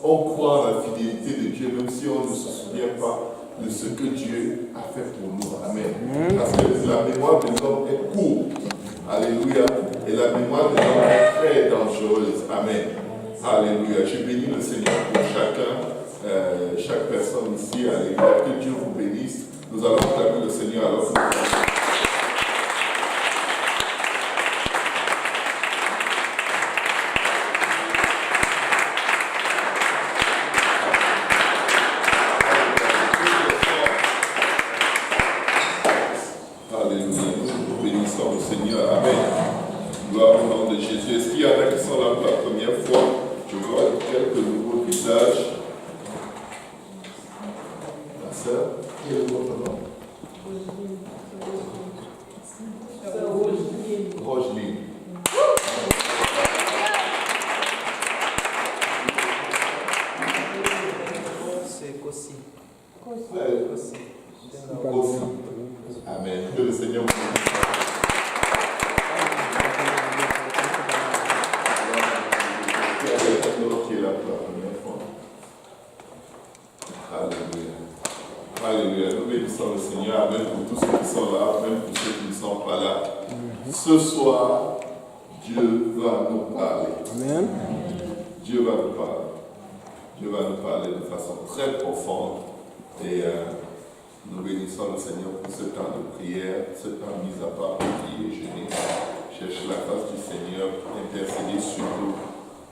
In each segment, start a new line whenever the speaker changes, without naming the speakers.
on croit en la fidélité de Dieu, même si on ne se souvient pas de ce que Dieu a fait pour nous. Amen. Parce que la mémoire des hommes est courte. Alléluia. Et la mémoire des hommes est très dangereuse. Amen. Alléluia. Je bénis le Seigneur pour chacun, chaque personne ici. Alléluia. Que Dieu vous bénisse. Nous allons acclamer le Seigneur alors que Amen. Que le Seigneur vous bénisse. Qui est là pour la première fois. Alléluia. Alléluia. Nous bénissons le Seigneur, même pour tous ceux qui sont là, même pour ceux qui ne sont pas là. Ce soir, Dieu va nous parler. Amen. Dieu va nous parler. Dieu va nous parler de façon très profonde. Et nous bénissons le Seigneur pour ce temps de prière, ce temps mis à part pour prier et jeûner. Cherche la face du Seigneur, intercéder surtout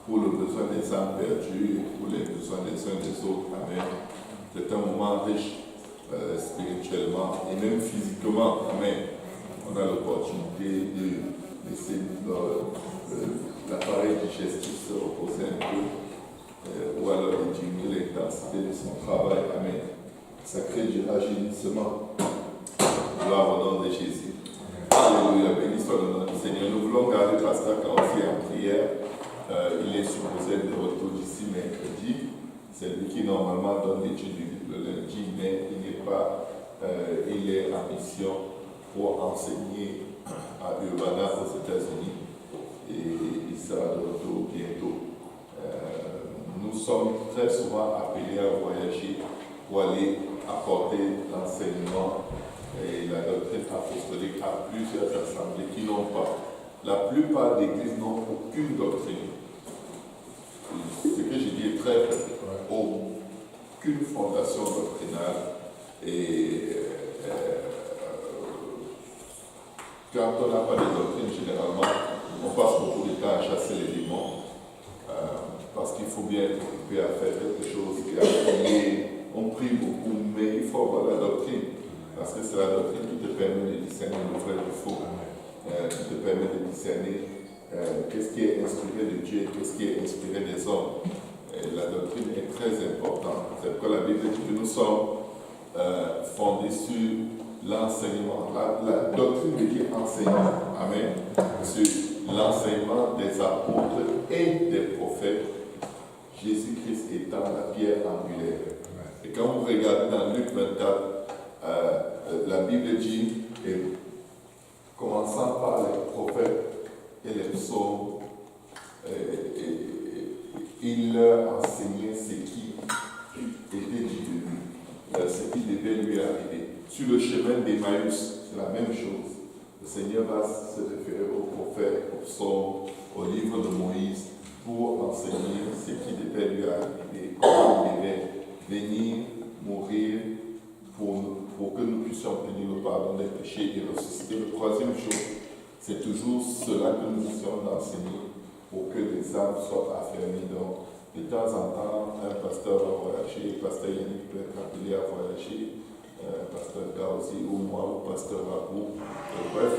pour le besoin des âmes perdues et pour les besoins des uns des autres. Amen. C'est un moment riche spirituellement et même physiquement. Amen. On a l'opportunité de laisser l'appareil digestif se reposer un peu ou alors de diminuer l'intensité de son travail. Amen. Ça crée du rajeunissement. Gloire au nom de Jésus. Alléluia. Béni soit le nom du Seigneur. Nous voulons garder Pasteur Kansi en prière. Il est supposé de retour d'ici mercredi. C'est lui qui normalement donne l'étude biblique le lundi, mais il n'est pas, il est en mission pour enseigner à Urbana aux États-Unis et il sera de retour bientôt. Nous sommes très souvent appelés à voyager pour aller apporter l'enseignement et la doctrine apostolique à plusieurs assemblées qui n'ont pas. La plupart des églises n'ont aucune doctrine. Ce que j'ai dit est très vrai. Aucune fondation doctrinale. Et quand on n'a pas de doctrine, généralement, on passe beaucoup de temps à chasser les démons. Parce qu'il faut bien être occupé à faire quelque chose et à prier. On prie beaucoup, mais il faut avoir la doctrine. Parce que c'est la doctrine qui te permet de discerner le vrai du faux. Qui te permet de discerner qu'est-ce qui est inspiré de Dieu et qu'est-ce qui est inspiré des hommes. Et la doctrine est très importante. C'est pourquoi la Bible dit que nous sommes fondés sur l'enseignement. La doctrine de Dieu enseignant. Amen. Sur l'enseignement des apôtres et des prophètes. Jésus-Christ étant la pierre angulaire. Et quand vous regardez dans Luc 24, la Bible dit, commençant par les prophètes et les psaumes, il leur enseignait ce qui était dit de lui, ce qui devait lui arriver. Sur le chemin d'Emmaüs, c'est la même chose. Le Seigneur va se référer aux prophètes, aux psaumes, au livre de Moïse, pour enseigner ce qui devait lui arriver, comment il devait venir, mourir, pour que nous puissions obtenir le pardon des péchés et ressusciter. La troisième chose, c'est toujours cela que nous essayons d'enseigner pour que les âmes soient affermies. Donc, de temps en temps, un pasteur va voyager, pasteur Yannick peut être appelé à voyager, pasteur Gaozi ou moi, ou pasteur Rabou. Bref,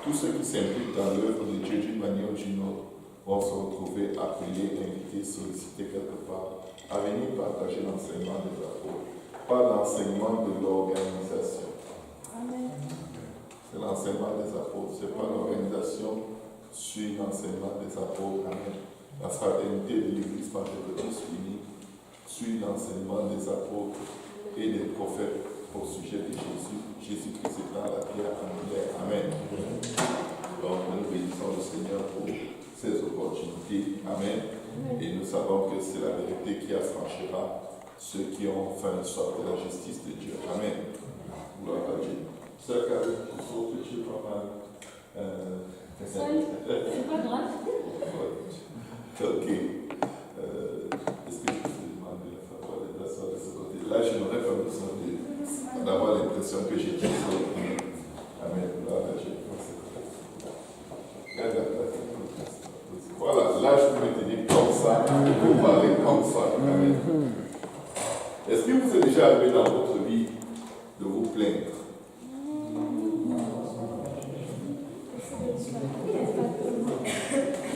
tous ceux qui s'impliquent dans l'œuvre de Dieu d'une manière ou d'une autre vont se retrouver appelés, invités, sollicités quelque part à venir partager l'enseignement des apôtres. Pas l'enseignement de l'organisation. C'est l'enseignement des apôtres, ce n'est pas l'organisation, suit l'enseignement des apôtres. Amen. La fraternité de l'Église pentecôtiste unie suit l'enseignement des apôtres et des prophètes au sujet de Jésus. Jésus-Christ étant la pierre angulaire. Amen. Donc nous bénissons le Seigneur pour ces opportunités. Amen. Et nous savons que c'est la vérité qui affranchira ceux qui ont faim et soif de la justice de Dieu. Amen. Gloire à Dieu. C'est qu'avec tout ça, je suis pas mal.
C'est pas grave.
Ok. Est-ce que je peux demander la faveur de t'asseoir de ce côté? Là, je n'aurais pas besoin d'avoir l'impression que j'ai dit ça. Amen. Gloire à Dieu. Regarde la place. Voilà, là, je peux me tenir comme ça, vous parler comme ça. Amen. Est-ce que vous êtes déjà arrivé dans votre vie de vous plaindre?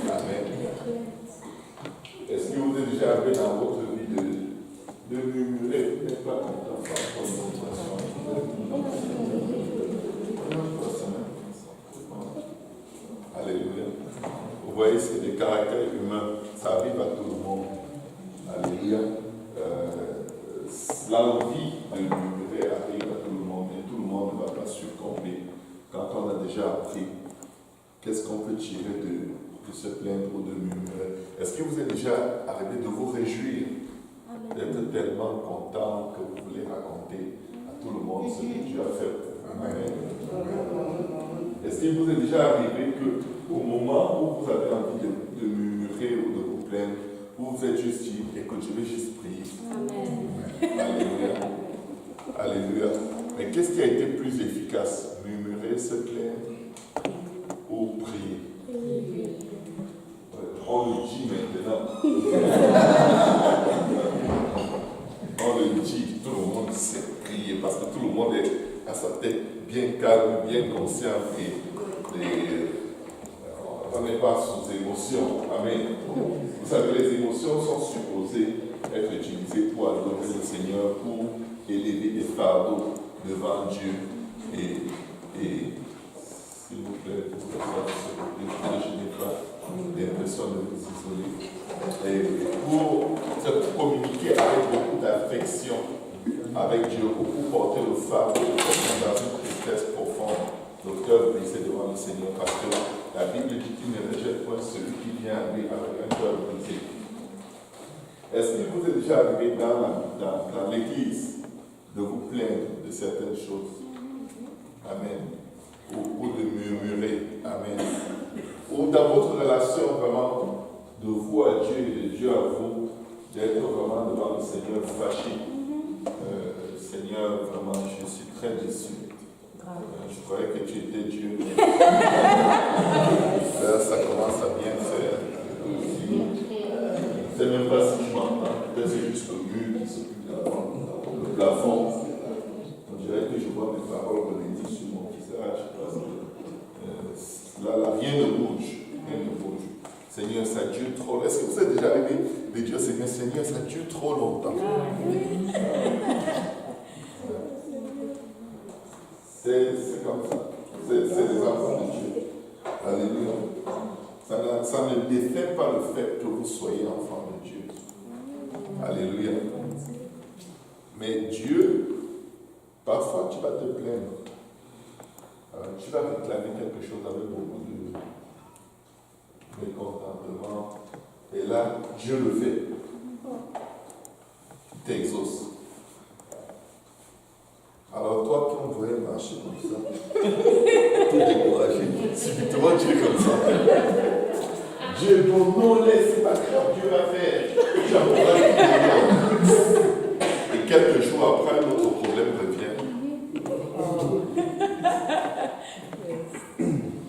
Amen. Est-ce que vous êtes déjà arrivé dans votre vie de murmurer? Vous n'êtes pas content par votre situation? Alléluia. Vous voyez, c'est des caractères humains. Ça arrive à tout le monde. Alléluia. L'envie de murmurer arrive à tout le monde, mais tout le monde ne va pas succomber. Quand on a déjà appris, qu'est-ce qu'on peut tirer de se plaindre ou de murmurer? Est-ce que vous êtes déjà arrivé de vous réjouir, d'être tellement content que vous voulez raconter à tout le monde ce que Dieu a fait pour vous? Amen. Est-ce qu'il vous est déjà arrivé qu'au moment où vous avez envie de murmurer ou de vous plaindre, vous êtes juste dit, écoute, je vais juste prier. Amen. Alléluia. Alléluia. Mais qu'est-ce qui a été plus efficace? Murmurer, se plaindre ou prier? On le dit maintenant. On le dit, tout le monde sait prier parce que tout le monde est à sa tête bien calme, bien conscient et on n'est pas sous émotion. Amen. Vous savez, les émotions sont supposées être utilisées pour adorer le Seigneur, pour élever des fardeaux devant Dieu. Et s'il vous plaît, je n'ai pas l'impression de vous isoler. Et pour communiquer avec beaucoup d'affection avec Dieu, pour porter le fardeau de dans une tristesse profonde, le cœur brisé devant le Seigneur, parce que la Bible dit qu'il ne rejette point celui qui vient à lui avec un cœur brisé. Est-ce qu'il vous est déjà arrivé dans l'église de vous plaindre de certaines choses? Amen. Ou de murmurer. Amen. Ou dans votre relation vraiment de vous à Dieu et de Dieu à vous, d'être vraiment devant le Seigneur fâché. Seigneur, vraiment, je suis très déçu. Je croyais que tu étais Dieu. Là, ça commence à bien faire. Je ne sais même pas si je m'entends. Peut-être c'est juste le mur qui s'occupe de le plafond. On dirait que je vois mes paroles revenir sur mon visage. Là, rien ne bouge. Rien ne bouge. Seigneur, ça dure trop. Est-ce que vous êtes déjà arrivé de dire, Seigneur, ça dure trop longtemps? C'est comme ça. C'est des enfants de Dieu. Alléluia. Ça ne défait pas le fait que vous soyez enfants de Dieu. Alléluia. Mais Dieu, parfois tu vas te plaindre. Tu vas réclamer quelque chose avec beaucoup de mécontentement. Et là, Dieu le fait. Il t'exauce. Alors toi qui on voyait marcher comme ça, tout découragé, subitement Dieu est comme ça. Dieu, ton nom laisse pas grave, Dieu va faire. Tu as et quelques jours après, notre problème revient.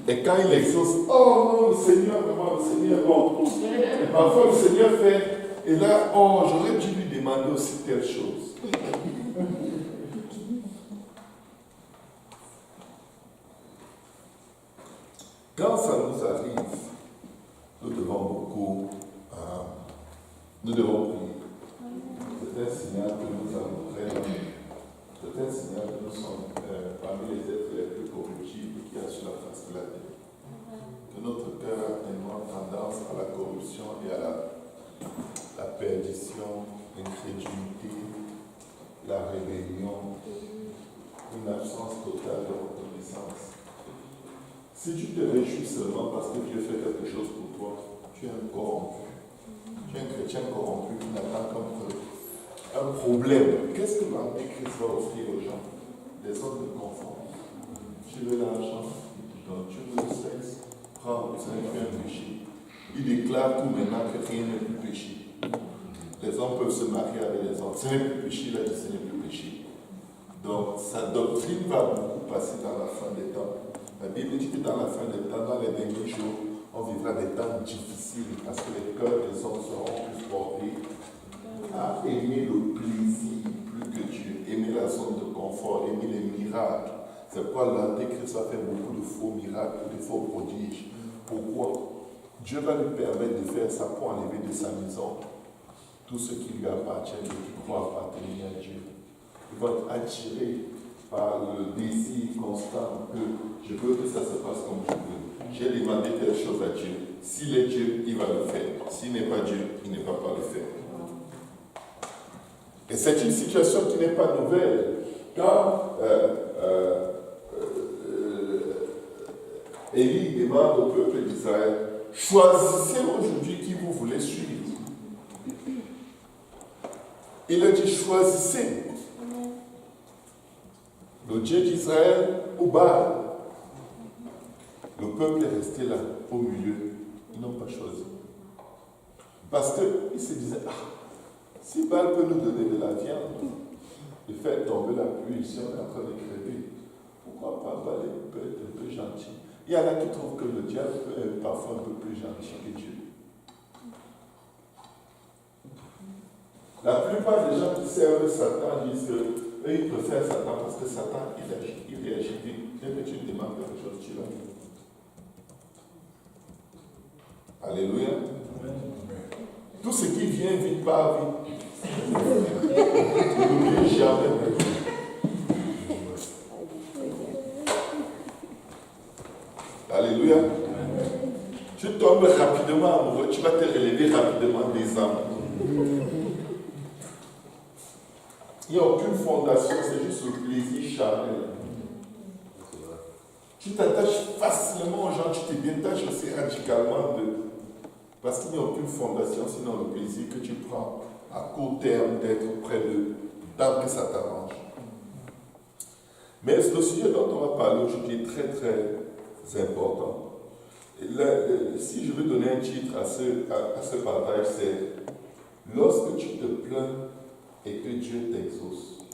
Et quand il exauce, oh non, le Seigneur, vraiment, le Seigneur, bon. Et parfois le Seigneur fait, et là, oh, j'aurais dû lui demander aussi telle chose. Quand ça nous arrive, nous devons prier. C'est un signal que nous avons vraiment. C'est un signal que nous sommes parmi les êtres les plus corruptibles qu'il y a sur la face de la terre. Que notre cœur a tellement tendance à la corruption et à la perdition, l'incrédulité, la rébellion, une absence totale de reconnaissance. Si tu te réjouis seulement parce que Dieu fait quelque chose pour toi, tu es un corrompu. Tu es un chrétien corrompu qui n'attend qu'un problème. Qu'est-ce que l'Antéchrist va offrir aux gens? Des zones de confort. Tu veux l'argent, donc tu veux le sexe, prends, vous avez fait un péché. Il déclare tout maintenant que rien n'est plus péché. Les hommes peuvent se marier avec les hommes. Ce n'est plus péché, il a dit ce n'est plus péché. Donc sa doctrine va beaucoup passer dans la fin des temps. La Bible dit que dans la fin des temps, dans les derniers jours, on vivra des temps difficiles parce que les cœurs des hommes seront plus portés à aimer le plaisir plus que Dieu, aimer la zone de confort, aimer les miracles. C'est pourquoi l'Antéchrist va faire beaucoup de faux miracles, de faux prodiges. Pourquoi? Dieu va lui permettre de faire ça pour enlever de sa maison tout ce qui lui appartient et qui croit appartenir à Dieu. Il va être attiré par le désir constant que je veux que ça se passe comme je veux. J'ai demandé telle chose à Dieu. S'il est Dieu, il va le faire. S'il n'est pas Dieu, il ne va pas le faire. Et c'est une situation qui n'est pas nouvelle. Quand Élie demande au peuple d'Israël, choisissez aujourd'hui qui vous voulez suivre. Il a dit, choisissez le Dieu d'Israël ou Baal. Le peuple est resté là, au milieu. Ils n'ont pas choisi. Parce qu'ils se disaient, si Baal peut nous donner de la viande, et faire tomber la pluie, si on est en train de crever, pourquoi pas Baal peut être un peu gentil? Il y en a qui trouvent que le diable peut être parfois un peu plus gentil que Dieu. La plupart des gens qui servent Satan disent qu'ils préfèrent Satan parce que Satan, il réagit vite. Dès que tu lui demandes quelque chose, tu l'as. Alléluia. Tout ce qui vient vite part vite. N'oubliez jamais. Alléluia. Tu tombes rapidement amoureux, tu vas te relever rapidement des âmes. Il n'y a aucune fondation, c'est juste le plaisir charnel. Tu t'attaches facilement aux gens, tu te détaches aussi radicalement d'eux. Parce qu'il n'y a aucune fondation, sinon le plaisir que tu prends à court terme d'être près d'eux, tant que ça t'arrange. Mais le sujet dont on va parler aujourd'hui est très très important. Et là, si je veux donner un titre à ce partage, c'est « Lorsque tu te plains et que Dieu t'exauce ».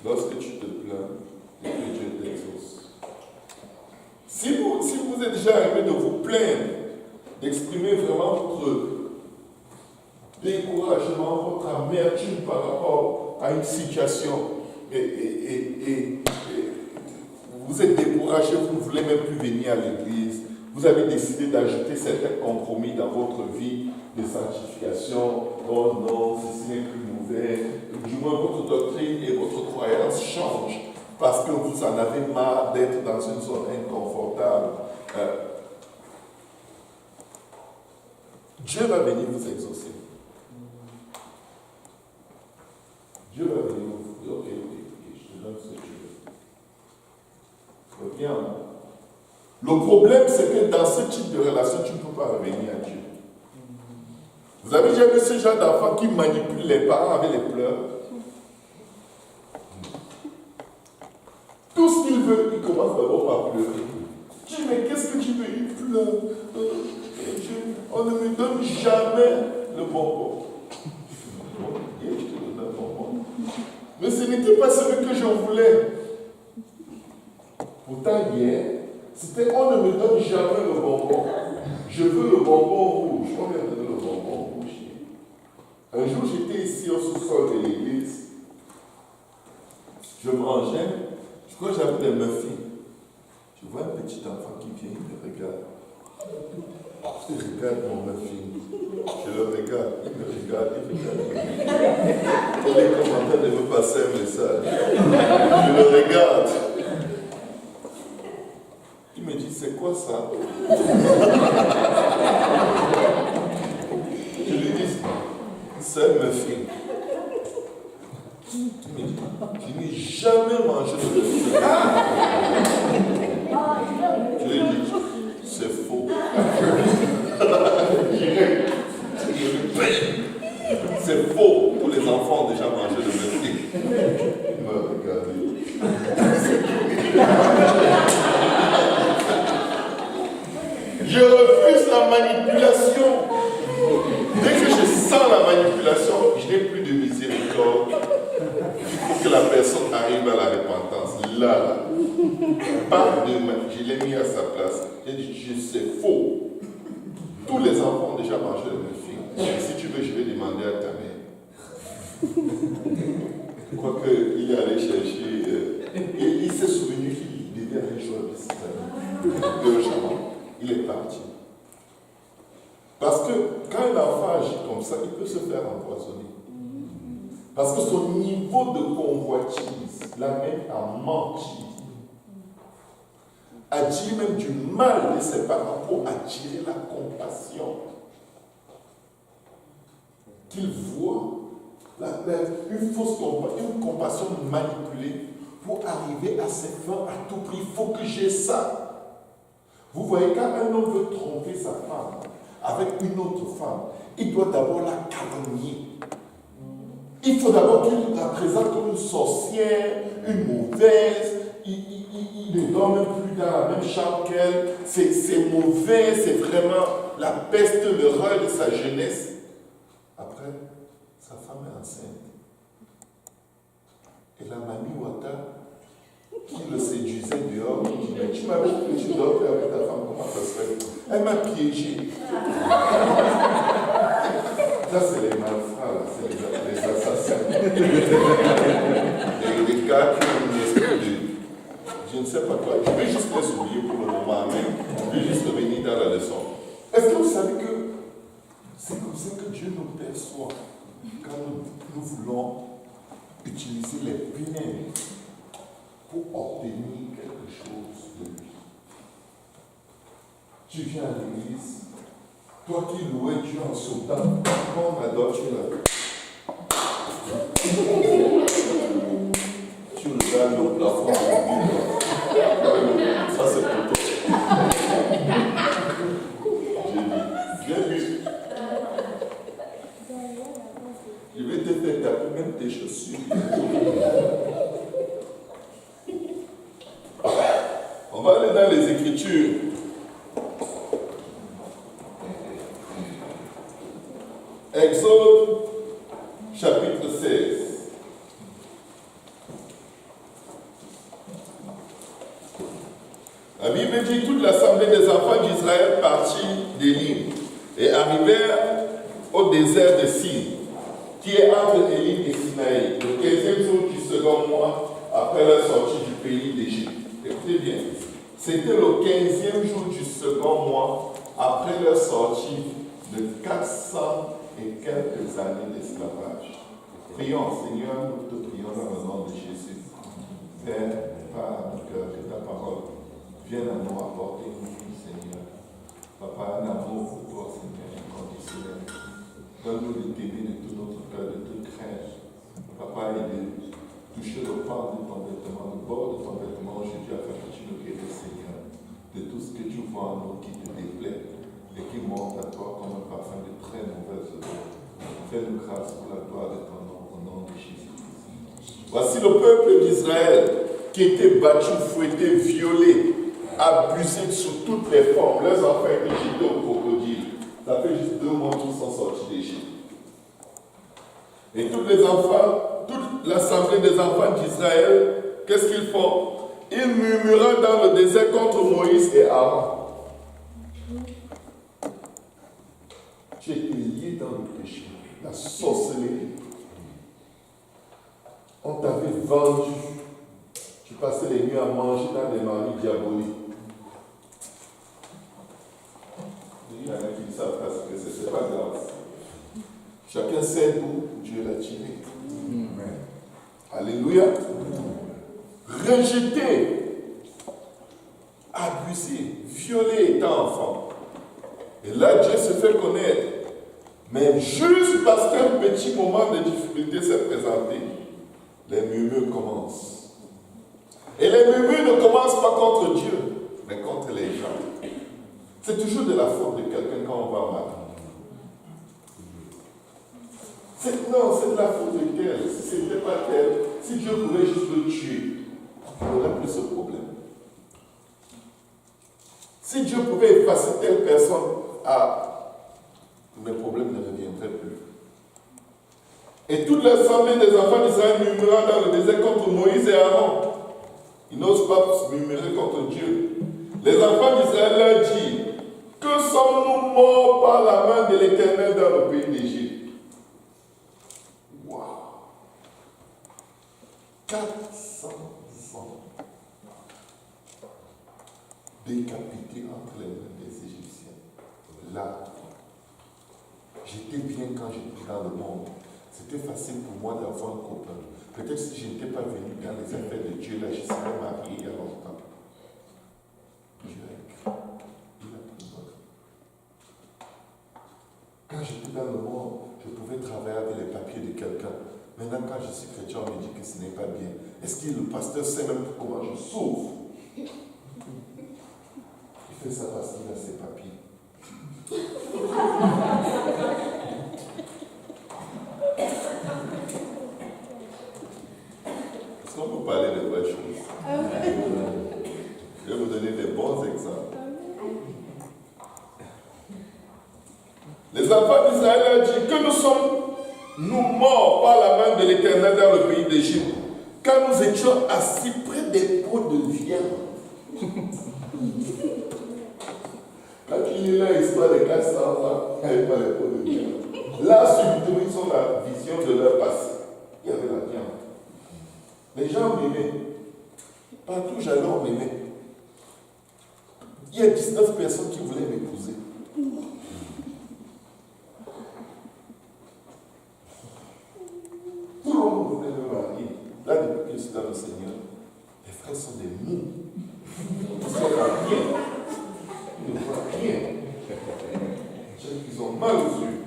Lorsque tu te plains et que Dieu t'exauce. Si vous êtes déjà arrivé de vous plaindre, d'exprimer vraiment votre découragement, votre amertume par rapport à une situation, et vous êtes découragé, vous ne voulez même plus venir à l'église, vous avez décidé d'ajouter certains compromis dans votre vie de sanctification. Oh non, ceci n'est plus mauvais. Du moins, votre doctrine et votre croyance changent parce que vous en avez marre d'être dans une zone inconfortable. Dieu va venir vous exaucer. Dieu va venir vous dire, ok, je te donne ce que tu veux. Reviens. Le problème, c'est que dans ce type de relation, tu ne peux pas revenir à Dieu. Vous avez déjà vu ce genre d'enfant qui manipule les parents avec les pleurs? Tout ce qu'il veut, il commence d'abord par pleurer. Tu dis, mais qu'est-ce que tu veux? Il pleure. On ne me donne jamais le bonbon. Je te donne un bonbon. Mais ce n'était pas celui que je voulais. Pourtant, hier, c'était on ne me donne jamais le bonbon. Je veux le bonbon rouge. On m'a donné le bonbon rouge. Un jour, j'étais ici au sous-sol de l'église. Je mangeais. Je crois que j'avais des muffins. Je vois un petit enfant qui vient, il me regarde. Je regarde mon muffin. Je le regarde, il me regarde, il regarde. Il est comme en train de me passer un message. Je le regarde. Il me dit, c'est quoi ça? Je lui dis, c'est un muffin. Il me dit, je n'ai jamais mangé de muffin. Je lui dis, c'est faux. faux. Tous les enfants ont déjà mangé le même thé. Il m'a regardé. Je refuse la manipulation. Dès que je sens la manipulation, je n'ai plus de miséricorde. Il faut que la personne arrive à la repentance. Là. Pas de je l'ai mis à sa place. J'ai dit, c'est faux. Tous les enfants ont déjà mangé le même film. Si tu veux, je vais demander à ta mère. Je crois qu'il est allé chercher. Il s'est souvenu qu'il devait aller jouer avec ses amis. 2 jours. Il est parti. Parce que quand un enfant agit comme ça, il peut se faire empoisonner. Parce que son niveau de convoitise l'amène à mentir. À dire même du mal de ses parents pour attirer la compassion. Qu'il voit une fausse compassion, une compassion manipulée pour arriver à ses fins à tout prix. Il faut que j'ai ça. Vous voyez, quand un homme veut tromper sa femme avec une autre femme, il doit d'abord la calomnier. Il faut d'abord qu'il la présente comme une sorcière, une mauvaise. Il ne dort même plus dans la même chambre qu'elle. C'est mauvais, c'est vraiment la peste, l'horreur de sa jeunesse. Après, sa femme est enceinte. Et la mamie Wata, qui le séduisait dehors, il dit, mais tu m'avais dit que tu dormais avec ta femme, comment ça se fait? Elle m'a piégé. Ça, c'est les malfrats, c'est les assassins. Les gars qui ont une esprit de... Je ne sais pas quoi. Je vais juste les oublier pour le moment, mais je vais juste revenir dans la leçon. Est-ce que vous savez que c'est comme ça que Dieu nous perçoit quand nous voulons utiliser les biens pour obtenir quelque chose de lui? Tu viens à l'église, toi qui louais Dieu en sautant, quand on adore, tu l'as. Tu regardes le plafond de Dieu. Ça c'est pour toi. J'ai vu. Je vais te faire taper même tes chaussures. On va aller dans les Écritures. Exode, chapitre 16. La Bible dit, toute l'assemblée des enfants d'Israël partit d'Élim et arrivèrent au désert de Sin, qui est entre Élim et Sinaï, le 15e jour du second mois après la sortie du pays d'Égypte. Écoutez bien, c'était le 15e jour du second mois après leur sortie de 400 et quelques années d'esclavage. Prions, Seigneur, nous te prions dans le nom de Jésus. Père, par notre cœur, que ta parole vienne à nous apporter une vie, Seigneur. Papa, un amour pour toi, Seigneur, inconditionnel. Donne-nous de t'aimer de tout notre cœur, de toute crainte. Papa, et de toucher le pan de ton vêtement, le bord de ton vêtement aujourd'hui, afin que tu nous guérisses, Seigneur, de tout ce que tu vois en nous qui te déplaît et qui monte à toi comme un parfum de très mauvaise odeur. Fais-nous grâce pour la gloire de ton nom, au nom de Jésus. Voici le peuple d'Israël qui était battu, fouetté, violé, abusé sous toutes les formes. Leurs enfants étaient jetés au crocodile. Ça fait juste 2 mois qu'ils sont sortis d'Égypte. Et tous les enfants, toute l'assemblée des enfants d'Israël, qu'est-ce qu'ils font? Ils murmurent dans le désert contre Moïse et Aaron. Tu étais lié dans le péché, la sorcellerie. On t'avait vendu. Tu passais les nuits à manger dans des maris diaboliques. Il y en a qui ne savent pas ce que c'est, c'est pas grave. Chacun sait d'où Dieu l'a tiré. Alléluia. Rejeté, abusé, violé étant enfant. Et là, Dieu se fait connaître. Mais juste parce qu'un petit moment de difficulté s'est présenté, les murmures commencent. Et les murmures ne commencent pas contre Dieu, mais contre les gens. C'est toujours de la faute de quelqu'un quand on va mal. Non, c'est de la faute de quel? Si ce n'était pas tel, si Dieu pouvait juste le tuer, il n'aurait plus ce problème. Si Dieu pouvait effacer telle personne, mes problèmes ne reviendraient plus. Et toute l'assemblée des enfants d'Israël murmura dans le désert contre Moïse et Aaron. Ils n'osent pas murmurer contre Dieu. Les enfants d'Israël leur disent: que sommes-nous morts par la main de l'Éternel dans le pays d'Égypte? Waouh! 400 ans décapités entre les mains des Égyptiens. Là, j'étais bien quand j'étais dans le monde. C'était facile pour moi d'avoir un copain. Peut-être si je n'étais pas venu dans les affaires de Dieu, là, je serais marié il y a longtemps. Dieu a écrit. Il a pris notre. Quand j'étais dans le monde, je pouvais travailler avec les papiers de quelqu'un. Maintenant, quand je suis chrétien, on me dit que ce n'est pas bien. Est-ce que le pasteur sait même comment je souffre? Il fait ça parce qu'il a ses papiers. Est-ce qu'on peut parler de vraies choses? Je vais vous donner des bons exemples. Les enfants d'Israël ont dit que nous sommes morts par la main de l'Éternel dans le pays d'Égypte, quand nous étions assis près des pots de viande. Quand tu lis l'histoire des 400 ans, il n'y avait pas les pots de viande. Là, subitement, ils ont la vision de leur passé. Il y avait la viande. Les gens m'aimaient. Partout j'allais, on m'aimait. Il y a 19 personnes qui voulaient m'épouser. Tout le monde voulait me marier. Là, depuis que je suis dans le Seigneur, les frères sont des mous. Ils ne sont pas rien. Ils ne voient rien. Ils ont mal aux yeux.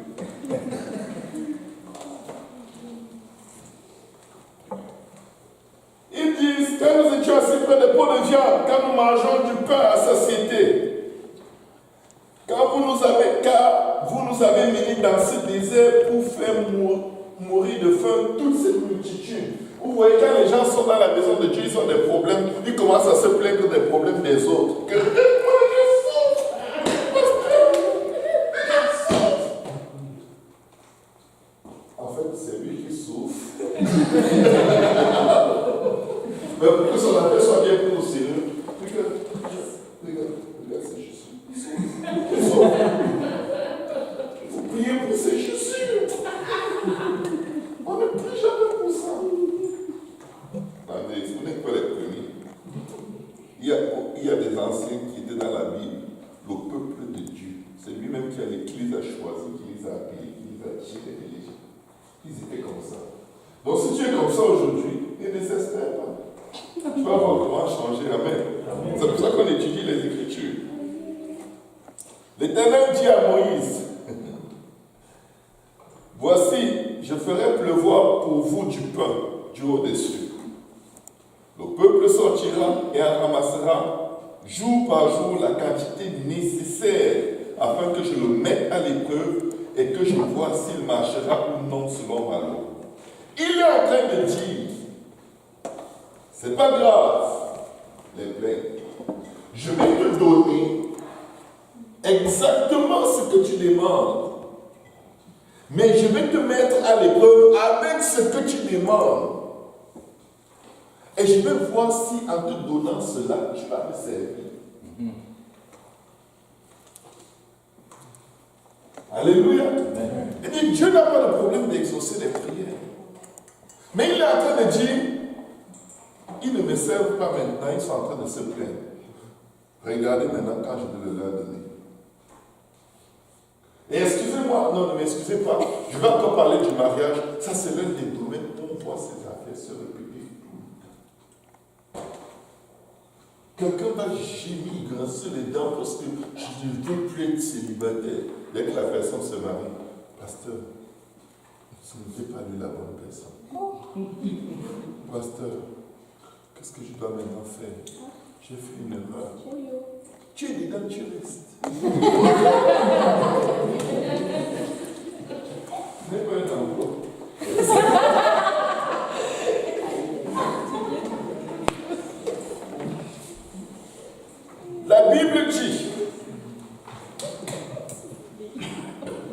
Ils disent, quand nous étions assis près des pots de viande, quand nous mangeons du pain à satiété, car vous nous avez menés dans ce désert pour faire mourir de faim toute cette multitude. Vous voyez, quand les gens sont dans la maison de Dieu, ils ont des problèmes, ils commencent à se plaindre des problèmes des autres. Que moi je souffre. En fait, c'est lui qui souffre. Mais pour que son affaire soit bien pour nous sérieux, regarde, c'est Jésus. Il souffre. Vous priez pour ces chaussures. On ne prie jamais pour ça. Attendez, vous n'êtes pas les premiers. Il y a des anciens qui étaient dans la Bible, le peuple de Dieu. C'est lui-même qui a l'Église a choisi, qui les a appelés, qui les a tirés de l'Égypte. Ils étaient comme ça. Donc si tu es comme ça aujourd'hui, ne désespère pas. Tu vas voir comment changer. Amen. C'est pour ça qu'on étudie les Écritures. L'Éternel dit à Moïse: voici, je ferai pleuvoir pour vous du pain du haut des cieux. Le peuple sortira et en ramassera jour par jour la quantité nécessaire afin que je le mette à l'épreuve et que je vois s'il marchera ou non selon ma loi. Il est en train de dire, c'est pas grave, les plaintes. Je vais te donner exactement ce que tu demandes. Mais je vais te mettre à l'épreuve avec ce que tu demandes. Et je vais voir si en te donnant cela, tu vas me servir. Alléluia. Et dit, Dieu n'a pas de problème d'exaucer les prières. Mais il est en train de dire, ils ne me servent pas maintenant, ils sont en train de se plaindre. Regardez maintenant quand je vais le leur donner. Et excusez-moi, non, ne m'excusez pas, je vais encore parler du mariage. Ça, c'est l'un des domaines où on voit ces affaires se répéter. Quelqu'un va gémir, grincer les dents parce que je ne veux plus être célibataire. Dès que la personne se marie, pasteur, ce n'était pas lui la bonne personne. Pasteur, qu'est-ce que je dois maintenant faire? J'ai fait une erreur. Tu es dedans, tu restes. Ce n'est pas un emploi.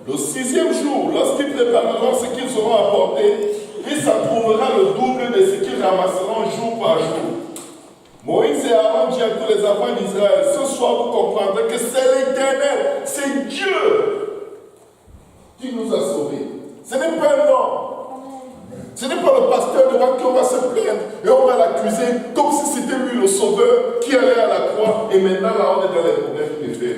Le 6e jour, lorsqu'ils prépareront ce qu'ils auront apporté, il s'en trouvera le double de ce qu'ils ramasseront jour par jour. Moïse et Aaron dit à tous les enfants d'Israël, ce soir vous comprendrez que c'est l'Éternel, c'est Dieu qui nous a sauvés. Ce n'est pas un homme. Ce n'est pas le pasteur devant qui on va se plaindre et on va l'accuser comme si c'était lui le sauveur qui allait à la croix et maintenant là on est dans les problèmes de faire.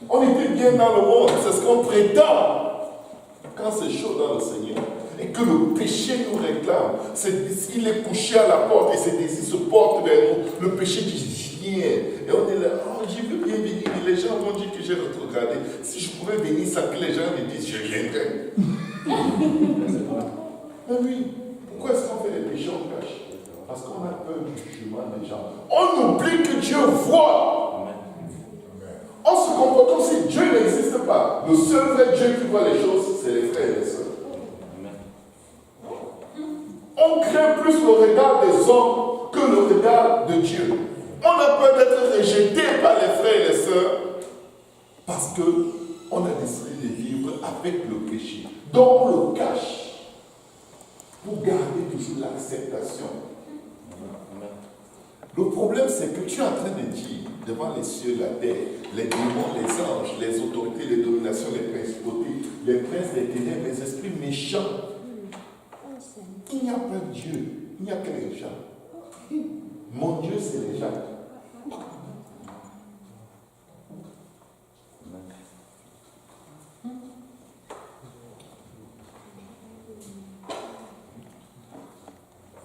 On était bien dans le monde, c'est ce qu'on prétend. Quand c'est chaud dans le Seigneur et que le péché nous réclame, il est couché à la porte et ses désirs se portent vers nous. Le péché dit viens. Et on est là, oh, je veux bien venir. Et les gens vont dire que j'ai rétrogradé. Si je pouvais venir sans que les gens me disent, je viendrais. Mais oui, pourquoi est-ce qu'on fait les péchés en cache? Parce qu'on a peur du jugement des gens. On oublie que Dieu voit. On se comporte comme si Dieu n'existe pas. Le seul vrai Dieu qui voit les choses, c'est les frères et les sœurs. On craint plus le regard des hommes que le regard de Dieu. On a peur d'être rejeté par les frères et les sœurs parce qu'on a décidé de vivre avec le péché. Donc on le cache pour garder toujours l'acceptation. Le problème, c'est que tu es en train de dire devant les cieux, la terre, les démons, les anges, les autorités, les dominations, les principautés, les princes des ténèbres, les esprits méchants. Il n'y a pas de Dieu, il n'y a que les gens. Mon Dieu, c'est les gens.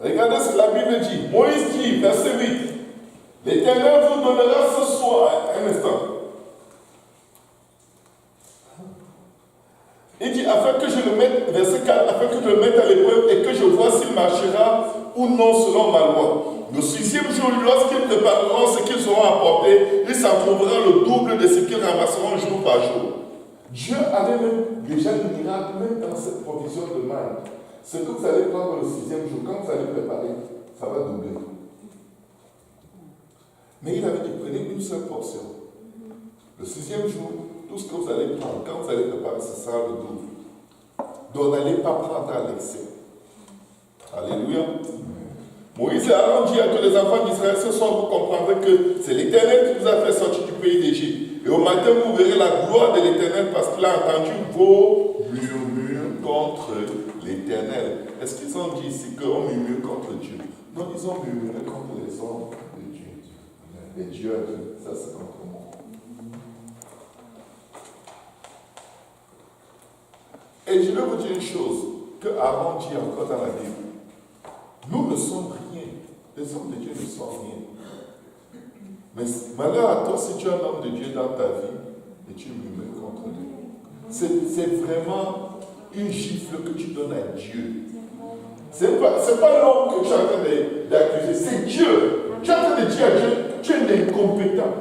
Regardez ce que la Bible dit. Moïse dit, verset 8, l'Éternel vous donnera ce soir, un instant. Il dit, afin que je le mette, verset 4, afin que je le mette à l'épreuve et que je vois s'il marchera ou non selon ma loi. Le 6e jour, lorsqu'ils prépareront ce qu'ils auront apporté, il s'en trouvera le double de ce qu'ils ramasseront jour par jour. Dieu avait même déjà le miracle, même dans cette provision de manne. Ce que vous allez prendre le 6e jour, quand vous allez préparer, ça va doubler. Mais il avait dit, prenez une seule portion. Le 6e jour, tout ce que vous allez prendre, quand vous allez préparer, ce sera le double. Donc n'allez pas prendre à l'excès. Alléluia. Moïse et Aaron dit à tous les enfants d'Israël, ce soir vous comprendrez que c'est l'Éternel qui vous a fait sortir du pays d'Égypte. Et au matin, vous verrez la gloire de l'Éternel parce qu'il a entendu vos murmures contre l'Éternel. Est-ce qu'ils ont dit ici qu'on murmure contre Dieu? Non, ils ont murmuré contre les hommes de Dieu. Et Dieu a dit, ça c'est contre moi. Et je vais vous dire une chose que Aaron dit encore dans la Bible. Nous ne sommes rien. Les hommes de Dieu ne sont rien. Mais malheur à toi si tu es un homme de Dieu dans ta vie et tu murmures contre lui. C'est vraiment une gifle que tu donnes à Dieu. Ce n'est pas l'homme que tu es en train d'accuser, c'est Dieu. Tu es en train de dire à Dieu, tu es incompétent.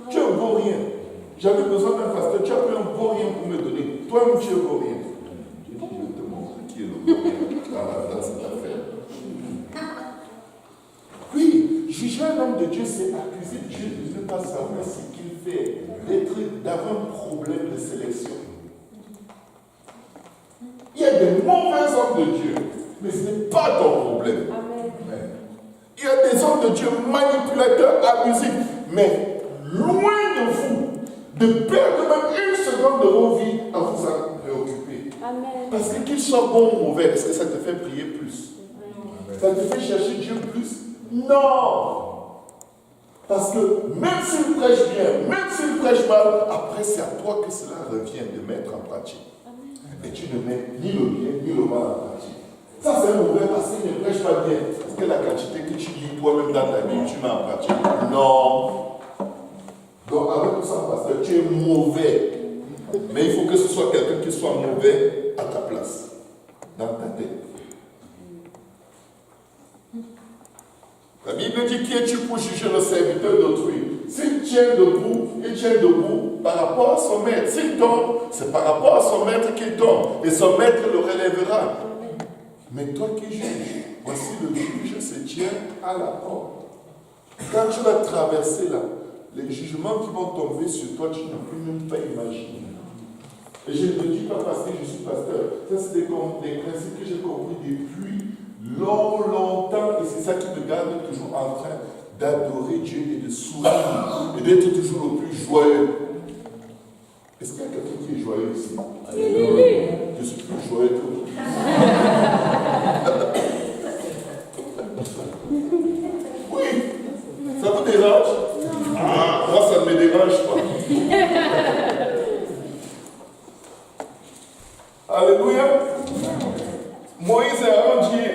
Tu ne vaux rien. J'avais besoin d'un pasteur, tu as pris un vaut rien pour me donner. Toi-même, tu ne vaux rien. Je te montre qui est le vaut rien dans cette affaire. Oui, juger un homme de Dieu, c'est accuser Dieu de ne pas savoir ce qu'il fait, d'avoir un problème de sélection. Il y a des mauvais hommes de Dieu, mais ce n'est pas ton problème. Amen. Il y a des hommes de Dieu manipulateurs, abusifs, mais loin de vous, de perdre même une seconde de vos vies à vous en préoccuper. Amen. Parce que qu'il soit bon ou mauvais, est-ce que ça te fait prier plus? Amen. Ça te fait chercher Dieu plus? Non! Parce que même s'il prêche bien, même s'il prêche mal, après c'est à toi que cela revient de mettre en pratique. Et tu ne mets ni le bien ni le mal en pratique. Ça c'est mauvais parce qu'il ne prêche pas bien. Est-ce que la quantité que tu lis toi-même dans ta Bible, tu mets en pratique? Non! Donc avec tout ça, pasteur, tu es mauvais. Mais il faut que ce soit quelqu'un qui soit mauvais à ta place, dans ta tête. La Bible dit, qui es-tu pour juger le serviteur d'autrui? S'il tient debout, il tient debout par rapport à son maître. S'il tombe, c'est par rapport à son maître qu'il tombe. Et son maître le relèvera. Mais toi qui juges, voici le juge se tient à la porte. Quand tu vas traverser là, les jugements qui vont tomber sur toi, tu ne peux même pas imaginer. Et je ne le dis pas parce que je suis pasteur. Ça, c'est des principes que j'ai compris depuis longtemps. Et c'est ça qui me garde toujours en train d'adorer Dieu et de sourire. Et d'être toujours le plus joyeux. Est-ce qu'il y a quelqu'un qui est joyeux ici? Je suis plus joyeux que vous. Oui. Ça vous dérange? Ah, moi, ça ne me dérange pas. Alléluia. Moïse et Aaron dit,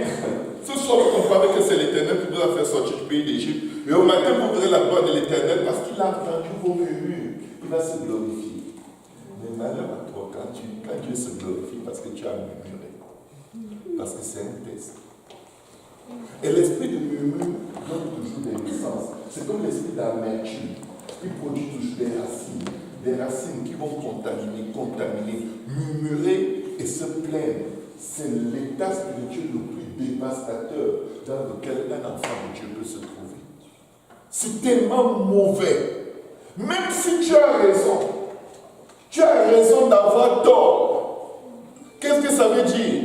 ce soir vous comprenez que c'est l'Éternel qui vous a fait sortir du pays d'Égypte. Et au matin vous verrez la gloire de l'Éternel parce qu'il a entendu vos murmures. Il va se glorifier. Mais malheur à toi quand Dieu se glorifie parce que tu as murmuré. Parce que c'est un test. Et l'esprit de murmure donne toujours des naissances. C'est comme l'esprit d'amertume. Il produit toujours des racines qui vont contaminer, murmurer et se plaindre. C'est l'état spirituel le plus dévastateur dans lequel un enfant de Dieu peut se trouver. C'est tellement mauvais. Même si tu as raison d'avoir tort. Qu'est-ce que ça veut dire?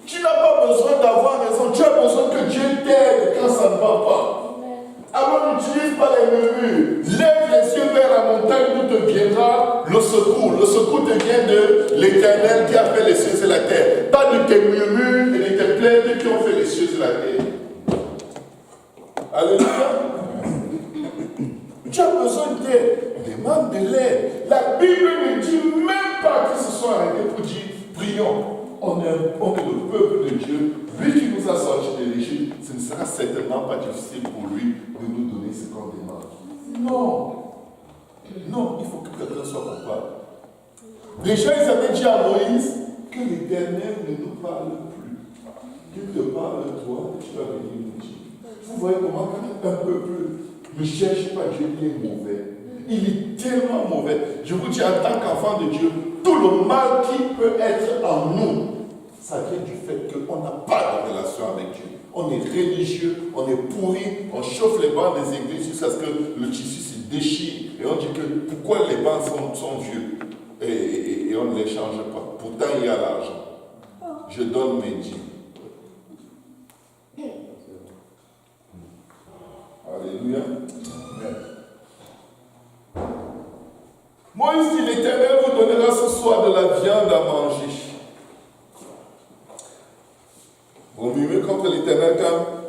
Tu n'as pas besoin d'avoir raison, tu as besoin que Dieu t'aide quand ça ne va pas. Alors n'utilise pas les murmures. Lève les yeux vers la montagne d'où te viendra le secours. Le secours te vient de l'Éternel qui a fait les cieux et la terre. Pas de tes murmures et de tes plaintes qui ont fait les cieux et la terre. Alléluia. Tu as besoin d'aide. Demande de l'aide. La Bible ne dit même pas qu'ils se sont arrêtés pour dire prions. On est le peuple de Dieu. Lui qui nous a sortis de l'Égypte, ce ne sera certainement pas difficile pour lui de nous donner ce qu'on demande. Non. Non, il faut que quelqu'un soit coupable. Déjà, ils avaient dit à Moïse que l'Éternel ne nous parle plus. Qu'il te parle toi, et tu vas venir nous dire. Vous voyez comment quand un peuple ne cherche pas Dieu, il est mauvais. Il est tellement mauvais. Je vous dis, en tant qu'enfant de Dieu, tout le mal qui peut être en nous, ça vient du fait qu'on n'a pas de relation avec Dieu. On est religieux, on est pourri, on chauffe les bancs des églises jusqu'à ce que le tissu se déchire. Et on dit que pourquoi les bancs sont vieux et on ne les change pas. Pourtant, il y a l'argent. Je donne mes dîmes. Alléluia. Amen. Moïse dit, l'Éternel vous donnera ce soir de la viande à manger. Vous murmurez contre l'Éternel,